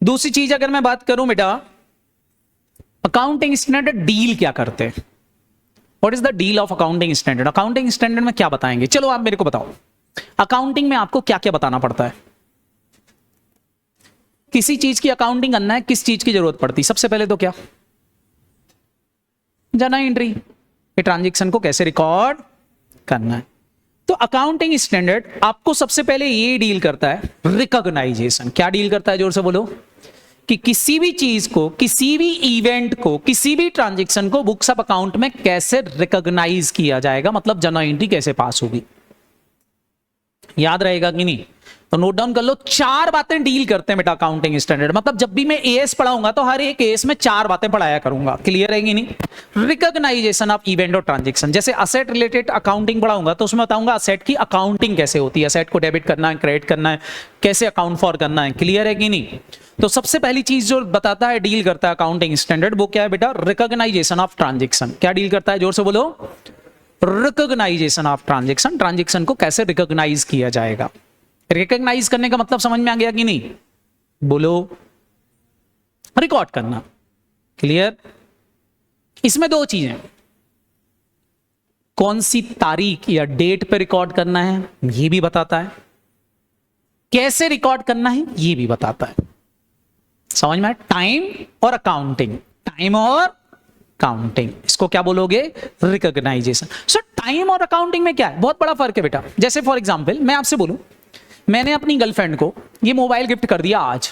दूसरी चीज अगर मैं बात करूं बेटा, अकाउंटिंग स्टैंडर्ड डील क्या करते हैं? What is the deal of accounting standard? Accounting standard में क्या बताएंगे? चलो आप मेरे को बताओ, अकाउंटिंग में आपको क्या क्या बताना पड़ता है? किसी चीज की अकाउंटिंग करना है, किस चीज की जरूरत पड़ती? सबसे पहले तो क्या? जर्नल एंट्री, ये ट्रांजैक्शन को कैसे रिकॉर्ड करना है। तो अकाउंटिंग स्टैंडर्ड आपको सबसे पहले ये डील करता है रिकॉग्नाइजेशन। क्या डील करता है? जोर से बोलो। कि किसी भी चीज को, किसी भी इवेंट को, किसी भी ट्रांजैक्शन को बुक्स ऑफ अकाउंट में कैसे रिकॉग्नाइज किया जाएगा, मतलब जर्नल एंट्री कैसे पास होगी। याद रहेगा कि नहीं? तो नोट डाउन कर लो। चार बातें डील करते हैं बेटा अकाउंटिंग स्टैंडर्ड। मतलब जब भी मैं एएस पढ़ाऊंगा तो हर एक एएस में चार बातें पढ़ाया करूंगा। क्लियर है कि नहीं? रिकॉग्नाइजेशन ऑफ इवेंट और ट्रांजैक्शन। जैसे असेट रिलेटेड अकाउंटिंग पढ़ाऊंगा तो उसमें बताऊंगा असेट की अकाउंटिंग कैसे होती है, असेट को डेबिट करना है, क्रेडिट करना है, कैसे अकाउंट फॉर करना है। क्लियर है कि नहीं? तो सबसे पहली चीज जो बताता है, डील करता है अकाउंटिंग स्टैंडर्ड, वो क्या है बेटा? Recognisation of transaction. क्या डील करता है? जोर से बोलो। Recognition of transaction. ट्रांजैक्शन को कैसे रिकॉग्नाइज किया जाएगा। रिकॉग्नाइज करने का मतलब समझ में आ गया कि नहीं? बोलो। रिकॉर्ड करना। क्लियर? इसमें दो चीजें, कौन सी तारीख या डेट पे रिकॉर्ड करना है ये भी बताता है, कैसे रिकॉर्ड करना है ये भी बताता है। समझ में? टाइम और अकाउंटिंग, टाइम और काउंटिंग, इसको क्या बोलोगे? रिकॉग्नाइजेशन। सो टाइम और अकाउंटिंग में क्या है? बहुत बड़ा फर्क है बेटा। जैसे फॉर एग्जांपल मैं आपसे बोलूं, मैंने अपनी गर्लफ्रेंड को ये मोबाइल गिफ्ट कर दिया आज।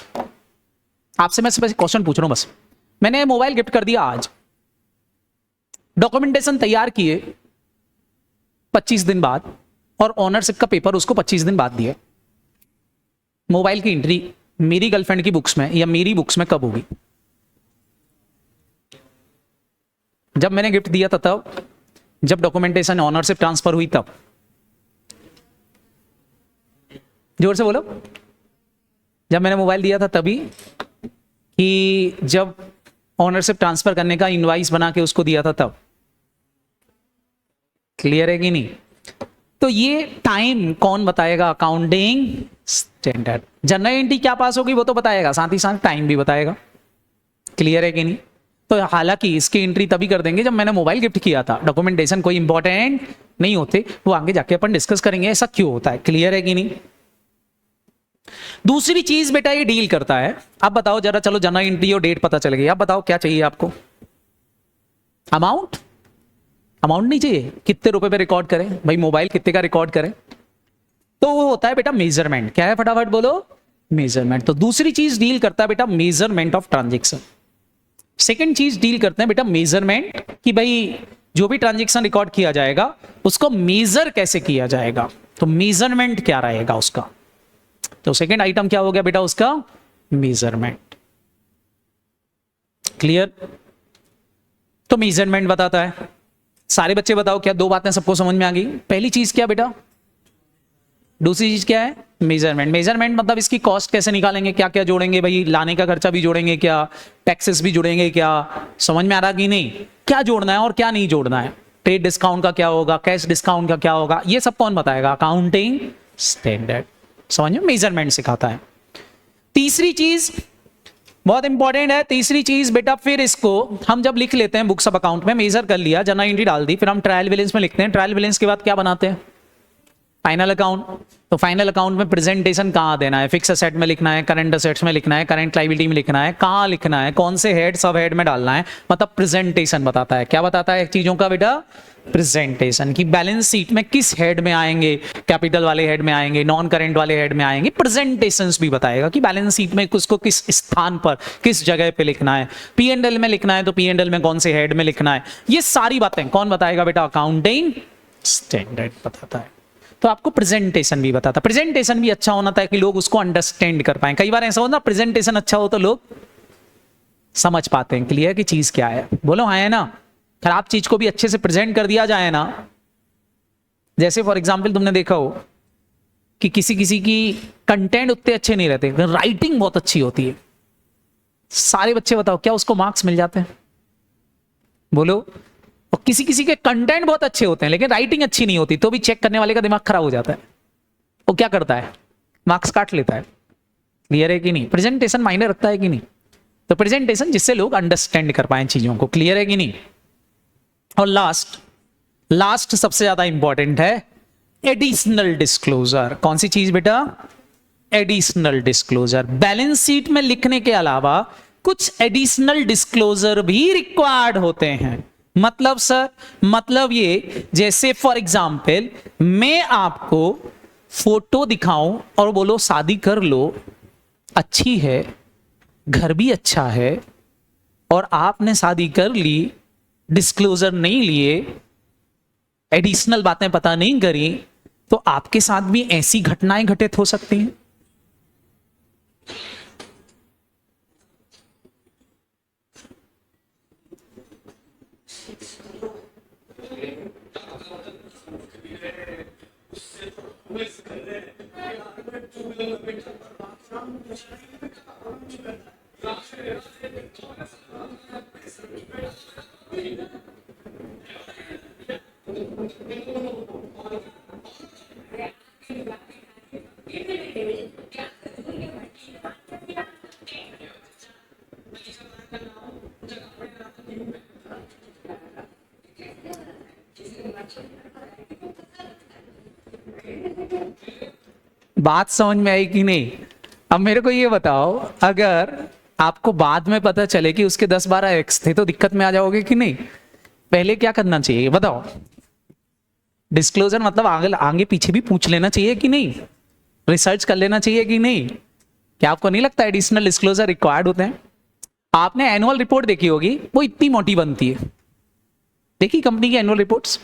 आपसे मैं सिर्फ क्वेश्चन पूछ रहा हूं बस। मैंने मोबाइल गिफ्ट कर दिया आज, डॉक्यूमेंटेशन तैयार किए 25 दिन बाद, और ऑनरशिप का पेपर उसको 25 दिन बाद दिया। मोबाइल की एंट्री मेरी गर्लफ्रेंड की बुक्स में या मेरी बुक्स में कब होगी? जब मैंने गिफ्ट दिया था तब, जब डॉक्यूमेंटेशन ऑनरशिप ट्रांसफर हुई तब। जोर से बोलो। जब मैंने मोबाइल दिया था तभी, कि जब ऑनरशिप ट्रांसफर करने का इनवाइस बना के उसको दिया था तब। क्लियर है कि नहीं? तो ये टाइम कौन बताएगा? Accounting standard. जर्नल एंट्री क्या पास होगी वो तो बताएगा, साथ ही साथ टाइम भी बताएगा। क्लियर है कि नहीं? तो हालांकि इसकी एंट्री तभी कर देंगे जब मैंने मोबाइल गिफ्ट किया था, डॉक्यूमेंटेशन कोई इंपॉर्टेंट नहीं होते, वो आगे जाके अपन डिस्कस करेंगे ऐसा क्यों होता है। क्लियर है कि नहीं? दूसरी चीज बेटा ये डील करता है, अब बताओ जरा, चलो जर्नल एंट्री और डेट पता चल गई, अब बताओ क्या चाहिए आपको? अमाउंट? अमाउंट नहीं चाहिए, कितने रुपए पे रिकॉर्ड करें भाई, मोबाइल कितने का रिकॉर्ड करें, तो वो होता है बेटा मेजरमेंट। क्या है फटाफट बोलो? मेजरमेंट। तो दूसरी चीज डील करता है बेटा मेजरमेंट ऑफ ट्रांजेक्शन। सेकंड चीज डील करते हैं बेटा मेजरमेंट, कि भाई जो भी ट्रांजेक्शन रिकॉर्ड किया जाएगा उसको मेजर कैसे किया जाएगा, तो मेजरमेंट क्या रहेगा उसका। तो सेकंड आइटम क्या हो गया बेटा उसका? मेजरमेंट। क्लियर? तो मेजरमेंट बताता है, सारे बच्चे बताओ क्या दो बातें सबको समझ में आ गई? पहली चीज क्या बेटा? दूसरी चीज क्या है? मेजरमेंट। मेजरमेंट मतलब इसकी कॉस्ट कैसे निकालेंगे, क्या क्या जोड़ेंगे भाई, लाने का खर्चा भी जोड़ेंगे क्या, टैक्सेस भी जोड़ेंगे क्या, समझ में आ रहा कि नहीं? क्या जोड़ना है और क्या नहीं जोड़ना है, ट्रेड डिस्काउंट का क्या होगा, कैश डिस्काउंट का क्या होगा, ये सब कौन बताएगा? Accounting standard. समझ में? मेजरमेंट सिखाता है। तीसरी चीज बहुत इंपॉर्टेंट है, तीसरी चीज बेटा, फिर इसको हम जब लिख लेते हैं बुक्स ऑफ अकाउंट में, मेजर कर लिया, जर्नल एंट्री डाल दी, फिर हम ट्रायल बैलेंस में लिखते हैं, ट्रायल बैलेंस के बाद क्या बनाते हैं? Final account. तो फाइनल अकाउंट में प्रेजेंटेशन कहाँ देना है, फिक्स असेट में लिखना है, करंट असेट्स में लिखना है, करंट लायबिलिटी में लिखना है, कहाँ लिखना है, कौन से हेड सब हेड में डालना है, मतलब प्रेजेंटेशन बताता है। क्या बताता है चीजों का बेटा? प्रेजेंटेशन। की बैलेंस शीट में किस हेड में आएंगे, कैपिटल वाले हेड में आएंगे, नॉन करेंट वाले हेड में आएंगे, प्रेजेंटेशंस भी बताएगा कि बैलेंस शीट में उसको किस स्थान पर किस जगह पे लिखना है, पी एंड एल में लिखना है तो पी एंड एल में कौन से हेड में लिखना है, ये सारी बातें कौन बताएगा बेटा? अकाउंटिंग स्टैंडर्ड बताता है। तो आपको प्रेजेंटेशन भी बताता है। प्रेजेंटेशन भी अच्छा होना था कि लोग उसको अंडरस्टैंड कर पाए। कई बार ऐसा होता है प्रेजेंटेशन अच्छा हो तो लोग समझ पाते हैं क्लियर की चीज क्या है। बोलो हाँ है ना? खराब चीज को भी अच्छे से प्रेजेंट कर दिया जाए ना, जैसे फॉर एग्जाम्पल तुमने देखा हो कि किसी किसी की कंटेंट उतने अच्छे नहीं रहते, राइटिंग बहुत अच्छी होती है, सारे बच्चे बताओ क्या उसको मार्क्स मिल जाते हैं? बोलो। और किसी किसी के कंटेंट बहुत अच्छे होते हैं लेकिन राइटिंग अच्छी नहीं होती, तो भी चेक करने वाले का दिमाग खराब हो जाता है, वो क्या करता है? मार्क्स काट लेता है। क्लियर है कि नहीं? प्रेजेंटेशन मायने रखता है कि नहीं? तो प्रेजेंटेशन जिससे लोग अंडरस्टैंड कर पाए चीजों को। क्लियर है कि नहीं? और लास्ट सबसे ज्यादा इंपॉर्टेंट है एडिशनल डिस्क्लोजर। कौन सी चीज बेटा? Additional disclosure. बैलेंस शीट में लिखने के अलावा कुछ एडिशनल डिस्क्लोजर भी रिक्वायर्ड होते हैं। मतलब सर, मतलब ये जैसे फॉर एग्जाम्पल मैं आपको फोटो दिखाऊं और बोलो शादी कर लो, अच्छी है, घर भी अच्छा है, और आपने शादी कर ली, डिस्क्लोजर नहीं लिए, एडिशनल बातें पता नहीं करी, तो आपके साथ भी ऐसी घटनाएं घटित हो सकती हैं। बात समझ में आई कि नहीं? अब मेरे को ये बताओ, अगर आपको बाद में पता चले कि उसके 10-12 एक्स थे तो दिक्कत में आ जाओगे कि नहीं? पहले क्या करना चाहिए बताओ? डिस्क्लोजर मतलब आगे आगे पीछे भी पूछ लेना चाहिए कि नहीं? रिसर्च कर लेना चाहिए कि नहीं? क्या आपको नहीं लगता एडिशनल डिस्क्लोजर रिक्वायर्ड होते हैं? आपने एनुअल रिपोर्ट देखी होगी, वो इतनी मोटी बनती है। देखी कंपनी की एनुअल रिपोर्ट्स?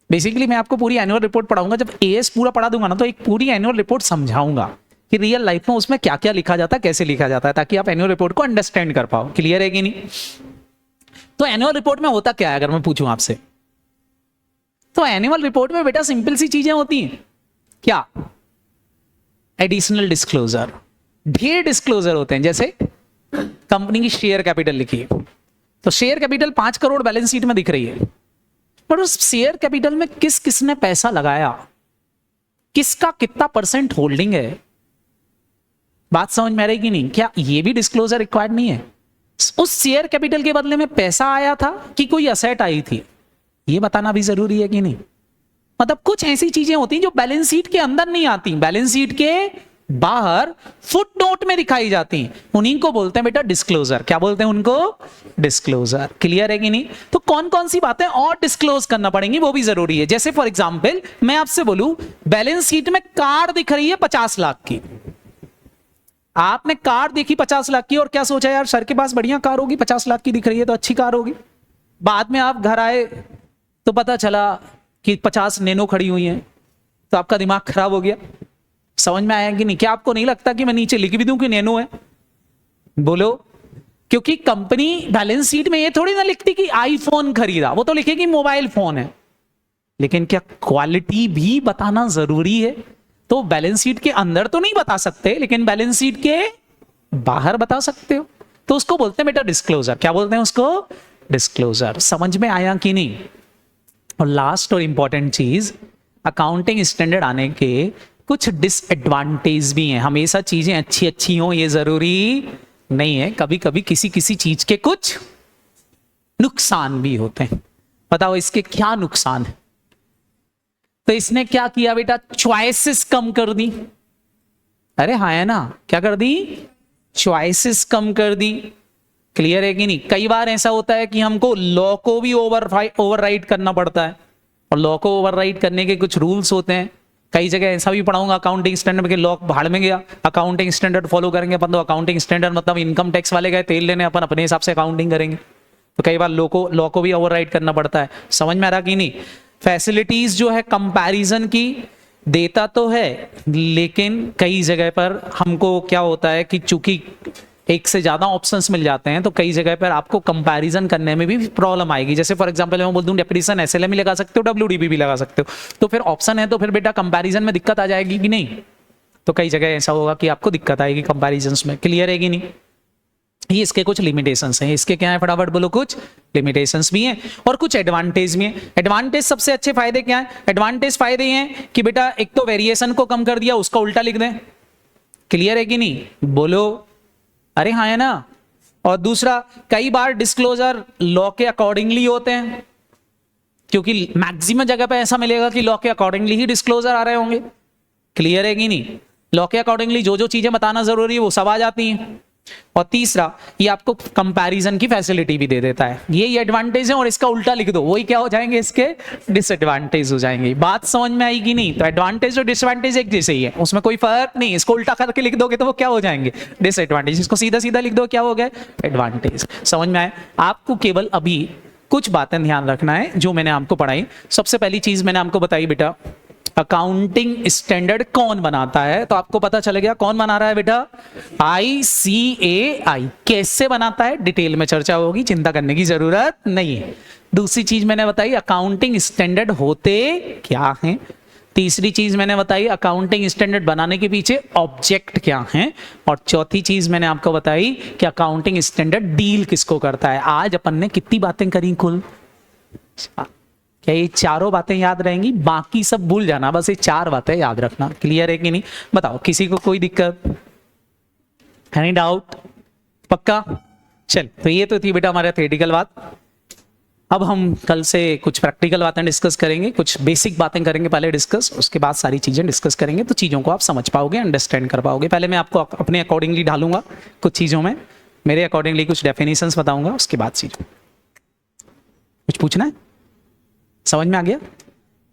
बेसिकली मैं आपको पूरी एनुअल रिपोर्ट पढ़ाऊंगा, जब एएस पूरा पढ़ा दूंगा ना तो एक पूरी एनुअल रिपोर्ट समझाऊंगा कि रियल लाइफ में उसमें क्या क्या लिखा जाता है, कैसे लिखा जाता है, ताकि आप एनुअल रिपोर्ट को अंडरस्टैंड कर पाओ। क्लियर है कि नहीं? तो एनुअल रिपोर्ट में होता क्या है अगर मैं पूछूं आपसे? तो एनुअल रिपोर्ट में बेटा सिंपल सी चीजें होती हैं। क्या? Additional disclosure. ढेर डिस्क्लोजर होते हैं। जैसे कंपनी की शेयर कैपिटल लिखी है, तो share capital 5 crore balance sheet में दिख रही है, पर उस शेयर कैपिटल में किस किसने पैसा लगाया, किसका कितना परसेंट होल्डिंग है, बात समझ में आ रही कि नहीं? क्या ये भी डिस्क्लोजर रिक्वायर्ड नहीं है? उस शेयर कैपिटल के बदले में पैसा आया था कि कोई असेट आई थी, ये बताना भी जरूरी है कि नहीं। मतलब कुछ ऐसी चीजें होती हैं जो बैलेंस शीट के अंदर नहीं आती, बैलेंस शीट के बाहर फुट नोट में दिखाई जाती हैं, उन्हीं को बोलते हैं बेटा डिस्क्लोजर। क्या बोलते हैं उनको? डिस्क्लोजर। क्लियर है कि नहीं? तो कौन कौन सी बातें और डिस्क्लोज करना पड़ेंगी वो भी जरूरी है। जैसे फॉर एग्जांपल मैं आपसे बोलूं बैलेंस शीट में कार दिख रही है 50 लाख की, आपने कार देखी 50 लाख की और क्या सोचा यार सर के पास बढ़िया कार होगी, 50 लाख की दिख रही है तो अच्छी कार होगी। बाद में आप घर आए तो पता चला कि 50 नैनो खड़ी हुई हैं, तो आपका दिमाग खराब हो गया। समझ में आया कि नहीं? क्या आपको नहीं लगता कि मैं नीचे लिख भी दूं कि नैनो है? बोलो। क्योंकि कंपनी बैलेंस शीट में ये थोड़ी ना लिखती कि आईफोन खरीदा, वो तो लिखेगी मोबाइल फोन है। लेकिन क्या क्वालिटी भी बताना जरूरी है? तो बैलेंस शीट के अंदर तो नहीं बता सकते, लेकिन बैलेंस शीट के बाहर बता सकते हो, तो उसको बोलते हैं बेटा डिस्क्लोजर। क्या बोलते हैं उसको? डिस्क्लोजर। समझ में आया कि नहीं? और लास्ट और इंपॉर्टेंट चीज, अकाउंटिंग स्टैंडर्ड आने के कुछ डिसएडवांटेज भी हैं। हमेशा चीजें अच्छी अच्छी हो ये जरूरी नहीं है, कभी कभी किसी किसी चीज के कुछ नुकसान भी होते हैं। बताओ इसके क्या नुकसान है? तो इसने क्या किया बेटा? चॉइसेस कम कर दी। अरे हाँ है ना, क्या कर दी? चॉइसेस कम कर दी। क्लियर है कि नहीं? कई बार ऐसा होता है कि हमको लॉ को भी ओवरराइड करना पड़ता है, और लॉ को ओवरराइड करने के कुछ रूल्स होते हैं। कई जगह ऐसा भी पढ़ाऊंगा अकाउंटिंग स्टैंडर्ड के लॉ भाड़ में गया, अकाउंटिंग स्टैंडर्ड फॉलो करेंगे अपन। तो अकाउंटिंग स्टैंडर्ड मतलब इनकम टैक्स वाले गए तेल लेने, अपन अपने हिसाब से अकाउंटिंग करेंगे, तो कई बार लॉ को भी ओवरराइड करना पड़ता है। समझ में आ रहा कि नहीं? फैसिलिटीज जो है कंपैरिजन की देता तो है, लेकिन कई जगह पर हमको क्या होता है कि चूंकि एक से ज्यादा ऑप्शंस मिल जाते हैं, तो कई जगह पर आपको कंपैरिजन करने में भी प्रॉब्लम आएगी। जैसे फॉर एग्जांपल मैं बोल दूं डेप्रिसिएशन एसएलएम ही लगा सकते हो, डब्ल्यूडीबी भी लगा सकते हो, तो फिर ऑप्शन है तो फिर बेटा कंपैरिजन में दिक्कत आ जाएगी कि नहीं? तो कई जगह ऐसा होगा कि आपको दिक्कत आएगी कंपैरिजंस में। क्लियर है कि नहीं? ये इसके कुछ लिमिटेशंस हैं। इसके क्या है फटाफट बोलो? कुछ लिमिटेशंस भी हैं और कुछ एडवांटेज भी हैं। एडवांटेज सबसे अच्छे फायदे क्या है? एडवांटेज फायदे ये हैं कि बेटा एक तो वेरिएशन को कम कर दिया, उसका उल्टा लिख दें। क्लियर है कि नहीं? बोलो। अरे हाँ है ना। और दूसरा, कई बार डिस्क्लोजर लॉ के अकॉर्डिंगली होते हैं, क्योंकि मैक्सिमम जगह पे ऐसा मिलेगा कि लॉ के अकॉर्डिंगली ही डिस्क्लोजर आ रहे होंगे। क्लियर है कि नहीं? लॉ के अकॉर्डिंगली जो जो चीजें बताना जरूरी है वो सब आ जाती हैं। और तीसरा, ये आपको कंपैरिजन की फैसिलिटी भी दे देता है। ये एडवांटेज है और इसका उल्टा लिख दो, वही क्या हो जाएंगे? इसके डिसएडवांटेज हो जाएंगे। बात समझ में आएगी नहीं? तो एडवांटेज और डिसएडवांटेज एक जैसे ही है, उसमें कोई फर्क नहीं। इसको उल्टा करके लिख दोगे तो वो क्या हो जाएंगे? डिसएडवांटेज। इसको सीधा सीधा लिख दो, क्या हो गए? एडवांटेज। समझ में आए? आपको केवल अभी कुछ बातें ध्यान रखना है जो मैंने आपको पढ़ाई। सबसे पहली चीज मैंने आपको बताई बेटा, अकाउंटिंग स्टैंडर्ड कौन बनाता है? तो आपको पता चल गया कौन बना रहा है बेटा? ICAI। कैसे बनाता है डिटेल में चर्चा होगी, चिंता करने की जरूरत नहीं है। दूसरी चीज मैंने बताई अकाउंटिंग स्टैंडर्ड होते क्या हैं। तीसरी चीज मैंने बताई अकाउंटिंग स्टैंडर्ड बनाने के पीछे ऑब्जेक्ट क्या हैं। और चौथी चीज मैंने आपको बताई कि अकाउंटिंग स्टैंडर्ड डील किसको करता है। आज अपन ने कितनी बातें करी कुल? क्या ये चारों बातें याद रहेंगी? बाकी सब भूल जाना, बस ये चार बातें याद रखना। क्लियर है कि नहीं? बताओ किसी को कोई दिक्कत? Any doubt? पक्का? चल, तो ये तो थी बेटा हमारा थ्योरेटिकल बात। अब हम कल से कुछ प्रैक्टिकल बातें डिस्कस करेंगे, कुछ बेसिक बातें करेंगे पहले डिस्कस, उसके बाद सारी चीजें डिस्कस करेंगे, तो चीजों को आप समझ पाओगे, अंडरस्टैंड कर पाओगे। पहले मैं आपको अपने अकॉर्डिंगली ढालूंगा कुछ चीजों में, मेरे अकॉर्डिंगली कुछ डेफिनेशंस बताऊंगा, उसके बाद चीजों। कुछ पूछना है? समझ में आ गया?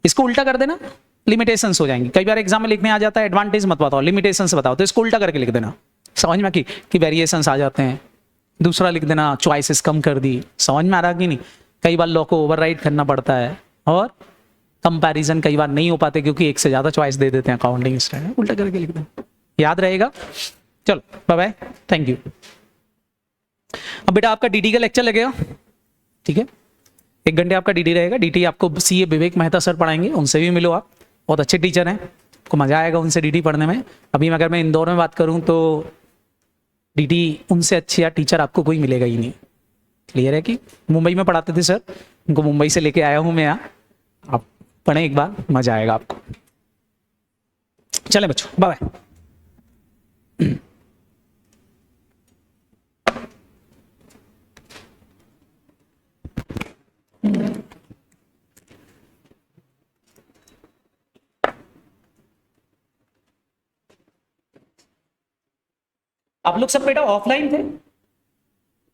इसको उल्टा कर देना, लिमिटेशंस हो जाएंगी। कई बार एग्जाम में लिखने आ जाता है एडवांटेज मत बताओ, लिमिटेशंस बताओ, तो इसको उल्टा करके लिख देना। समझ में कि वेरिएशंस आ जाते हैं। दूसरा लिख देना चॉइसेस कम कर दी। समझ में आ रहा कि नहीं? कई बार लॉ को ओवरराइड करना पड़ता है, और कंपैरिजन कई बार नहीं हो पाते क्योंकि एक से ज्यादा चॉइस दे देते हैं अकाउंटिंग स्टैंडर्ड। उल्टा करके लिख देना, याद रहेगा। चलो बाय बाय, थैंक यू। अब बेटा आपका डीटी का लेक्चर लगेगा, ठीक है? 1 घंटे आपका डीटी रहेगा। डीटी आपको सीए विवेक मेहता सर पढ़ाएंगे, उनसे भी मिलो आप, बहुत अच्छे टीचर हैं, आपको मजा आएगा उनसे डीटी पढ़ने में। अभी अगर मैं इंदौर में बात करूं तो डीटी उनसे अच्छा टीचर आपको कोई मिलेगा ही नहीं। क्लियर है कि मुंबई में पढ़ाते थे सर, उनको मुंबई से लेके आया हूं मैं यहाँ, आप पढ़ें एक बार, मजा आएगा आपको। चले बच्चों, बाय बाय। आप लोग सब बेटा ऑफलाइन थे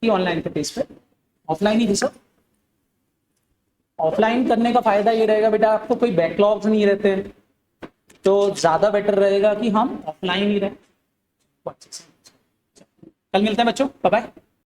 कि ऑनलाइन थे टेस्ट पे? ऑफलाइन ही थे सब। ऑफलाइन करने का फायदा ये रहेगा बेटा, आपको कोई बैकलॉग्स नहीं रहते, तो ज्यादा बेटर रहेगा कि हम ऑफलाइन ही रहें। कल मिलते हैं बच्चों, बाय बाय।